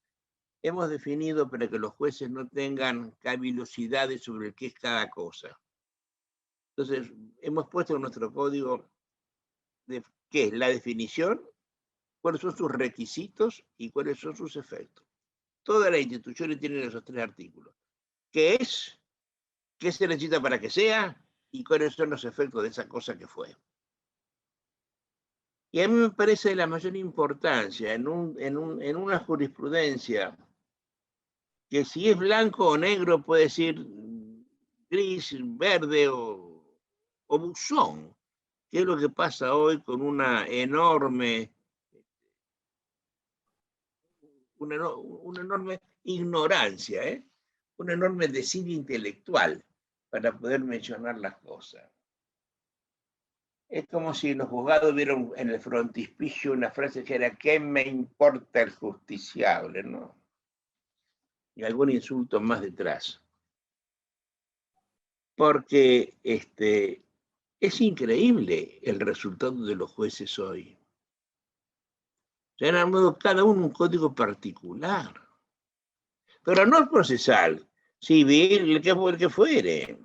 hemos definido para que los jueces no tengan cavilosidades sobre qué es cada cosa. Entonces, hemos puesto en nuestro código qué es la definición, cuáles son sus requisitos y cuáles son sus efectos. Todas las instituciones tienen esos 3 artículos. ¿Qué es? ¿Qué se necesita para que sea? y cuáles son los efectos de esa cosa que fue. Y a mí me parece de la mayor importancia en una jurisprudencia que si es blanco o negro puede decir gris, verde o buzón, que es lo que pasa hoy con una enorme ignorancia, una enorme desidia intelectual para poder mencionar las cosas. Es como si los juzgados vieron en el frontispicio una frase que era ¿qué me importa el justiciable? ¿No? Y algún insulto más detrás. Porque es increíble el resultado de los jueces hoy. Se han armado cada uno un código particular. Pero no procesal, civil, el que fuere.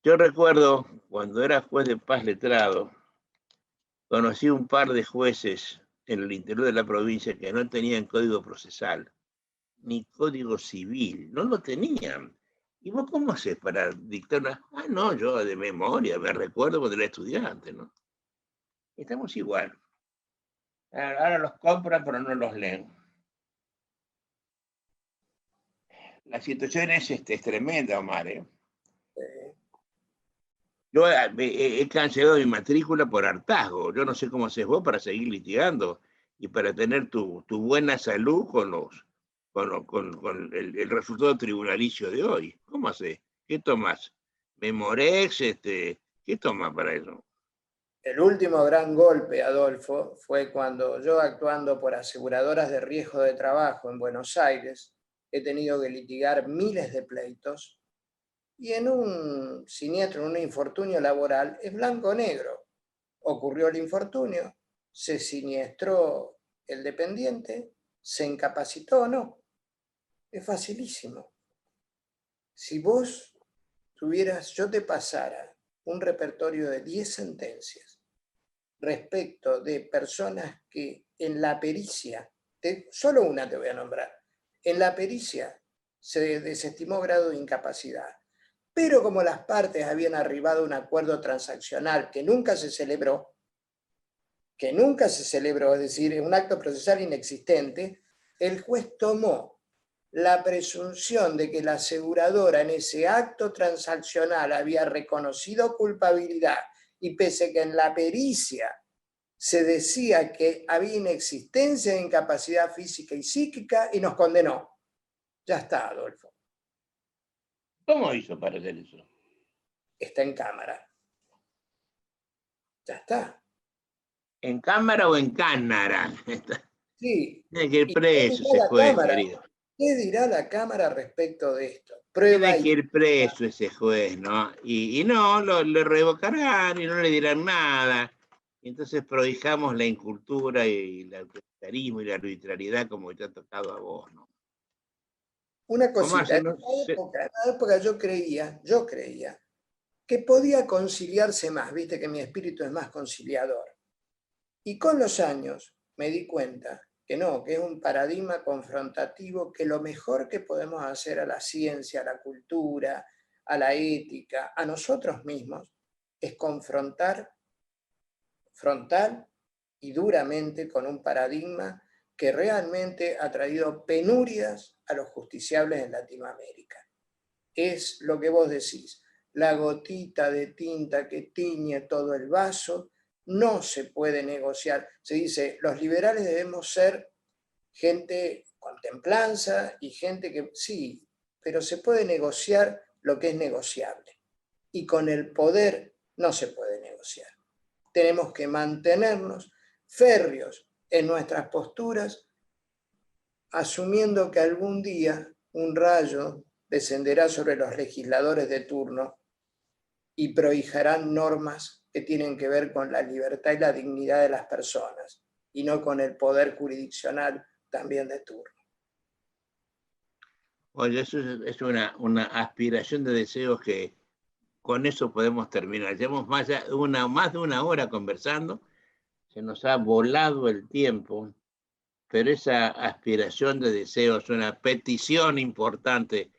Yo recuerdo, cuando era juez de paz letrado, conocí un par de jueces en el interior de la provincia que no tenían código procesal, ni código civil, no lo tenían. ¿Y vos cómo haces para dictar una? Ah, no, yo de memoria, me recuerdo cuando era estudiante, ¿no? Estamos igual. Ahora los compran, pero no los leen. La situación es tremenda, Omar, ¿eh? Yo he cancelado mi matrícula por hartazgo. Yo no sé cómo haces vos para seguir litigando y para tener tu buena salud con el resultado tribunalicio de hoy. ¿Cómo haces? ¿Qué tomas? ¿Memorex? ¿Qué tomas para eso? El último gran golpe, Adolfo, fue cuando yo, actuando por aseguradoras de riesgo de trabajo en Buenos Aires, he tenido que litigar miles de pleitos y en un siniestro, en un infortunio laboral, es blanco-negro. Ocurrió el infortunio, se siniestró el dependiente, se incapacitó o no. Es facilísimo. Si vos yo te pasara un repertorio de 10 sentencias respecto de personas que en la pericia, solo una te voy a nombrar, en la pericia se desestimó grado de incapacidad, pero como las partes habían arribado a un acuerdo transaccional que nunca se celebró, es decir, un acto procesal inexistente, el juez tomó la presunción de que la aseguradora en ese acto transaccional había reconocido culpabilidad y pese que en la pericia se decía que había inexistencia de incapacidad física y psíquica y nos condenó. Ya está, Adolfo. ¿Cómo hizo para hacer eso? Está en cámara. Ya está. ¿En cámara o en Cánara? Sí. Tiene que ir preso ese juez, querido. ¿Qué dirá la Cámara respecto de esto? Tiene que ir preso ese juez, ¿no? Y no, le revocarán y no le dirán nada. Y entonces prohijamos la incultura y el autoritarismo y la arbitrariedad como te ha tocado a vos, ¿no? Una cosita, en la época yo creía que podía conciliarse más, viste que mi espíritu es más conciliador. Y con los años me di cuenta que no, que es un paradigma confrontativo, que lo mejor que podemos hacer a la ciencia, a la cultura, a la ética, a nosotros mismos, es confrontar frontal y duramente con un paradigma que realmente ha traído penurias a los justiciables en Latinoamérica. Es lo que vos decís, la gotita de tinta que tiñe todo el vaso, no se puede negociar. Se dice, los liberales debemos ser gente con templanza y gente que, sí, pero se puede negociar lo que es negociable. Y con el poder no se puede negociar. Tenemos que mantenernos férreos en nuestras posturas, asumiendo que algún día un rayo descenderá sobre los legisladores de turno y prohijarán normas que tienen que ver con la libertad y la dignidad de las personas, y no con el poder jurisdiccional también de turno. Oye, eso es una aspiración de deseos que con eso podemos terminar. Llevamos más de una hora conversando, se nos ha volado el tiempo, pero esa aspiración de deseos, una petición importante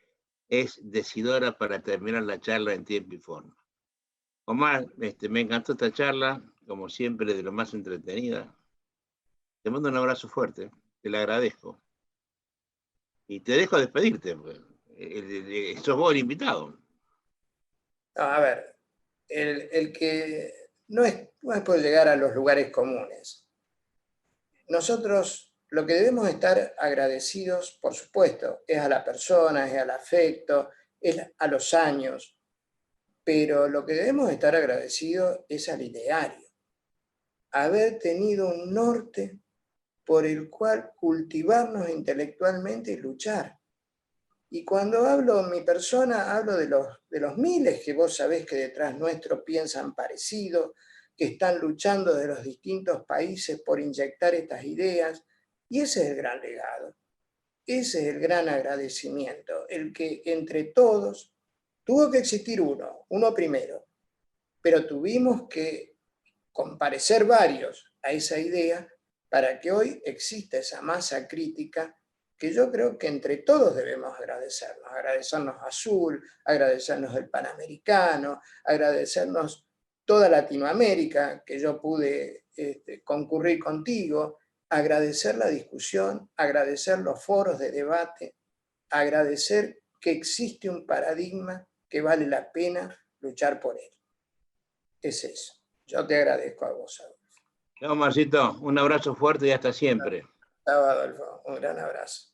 es decidora para terminar la charla en tiempo y forma. Omar, me encantó esta charla, como siempre, de lo más entretenida. Te mando un abrazo fuerte, te lo agradezco. Y te dejo despedirte, pues. Sos vos el invitado. No, a ver, el que no es por llegar a los lugares comunes. Nosotros lo que debemos estar agradecidos, por supuesto, es a la persona, es al afecto, es a los años, pero lo que debemos estar agradecidos es al ideario, haber tenido un norte por el cual cultivarnos intelectualmente y luchar. Y cuando hablo de mi persona, hablo de los miles que vos sabés que detrás nuestro piensan parecido, que están luchando de los distintos países por inyectar estas ideas. Y ese es el gran legado, ese es el gran agradecimiento, el que entre todos tuvo que existir uno primero, pero tuvimos que comparecer varios a esa idea para que hoy exista esa masa crítica que yo creo que entre todos debemos agradecernos a Azul, agradecernos el Panamericano, agradecernos toda Latinoamérica, que yo pude concurrir contigo, agradecer la discusión, agradecer los foros de debate, agradecer que existe un paradigma que vale la pena luchar por él. Es eso. Yo te agradezco a vos, Adolfo. Chao, Marcito. Un abrazo fuerte y hasta siempre. Chao, Adolfo. Un gran abrazo.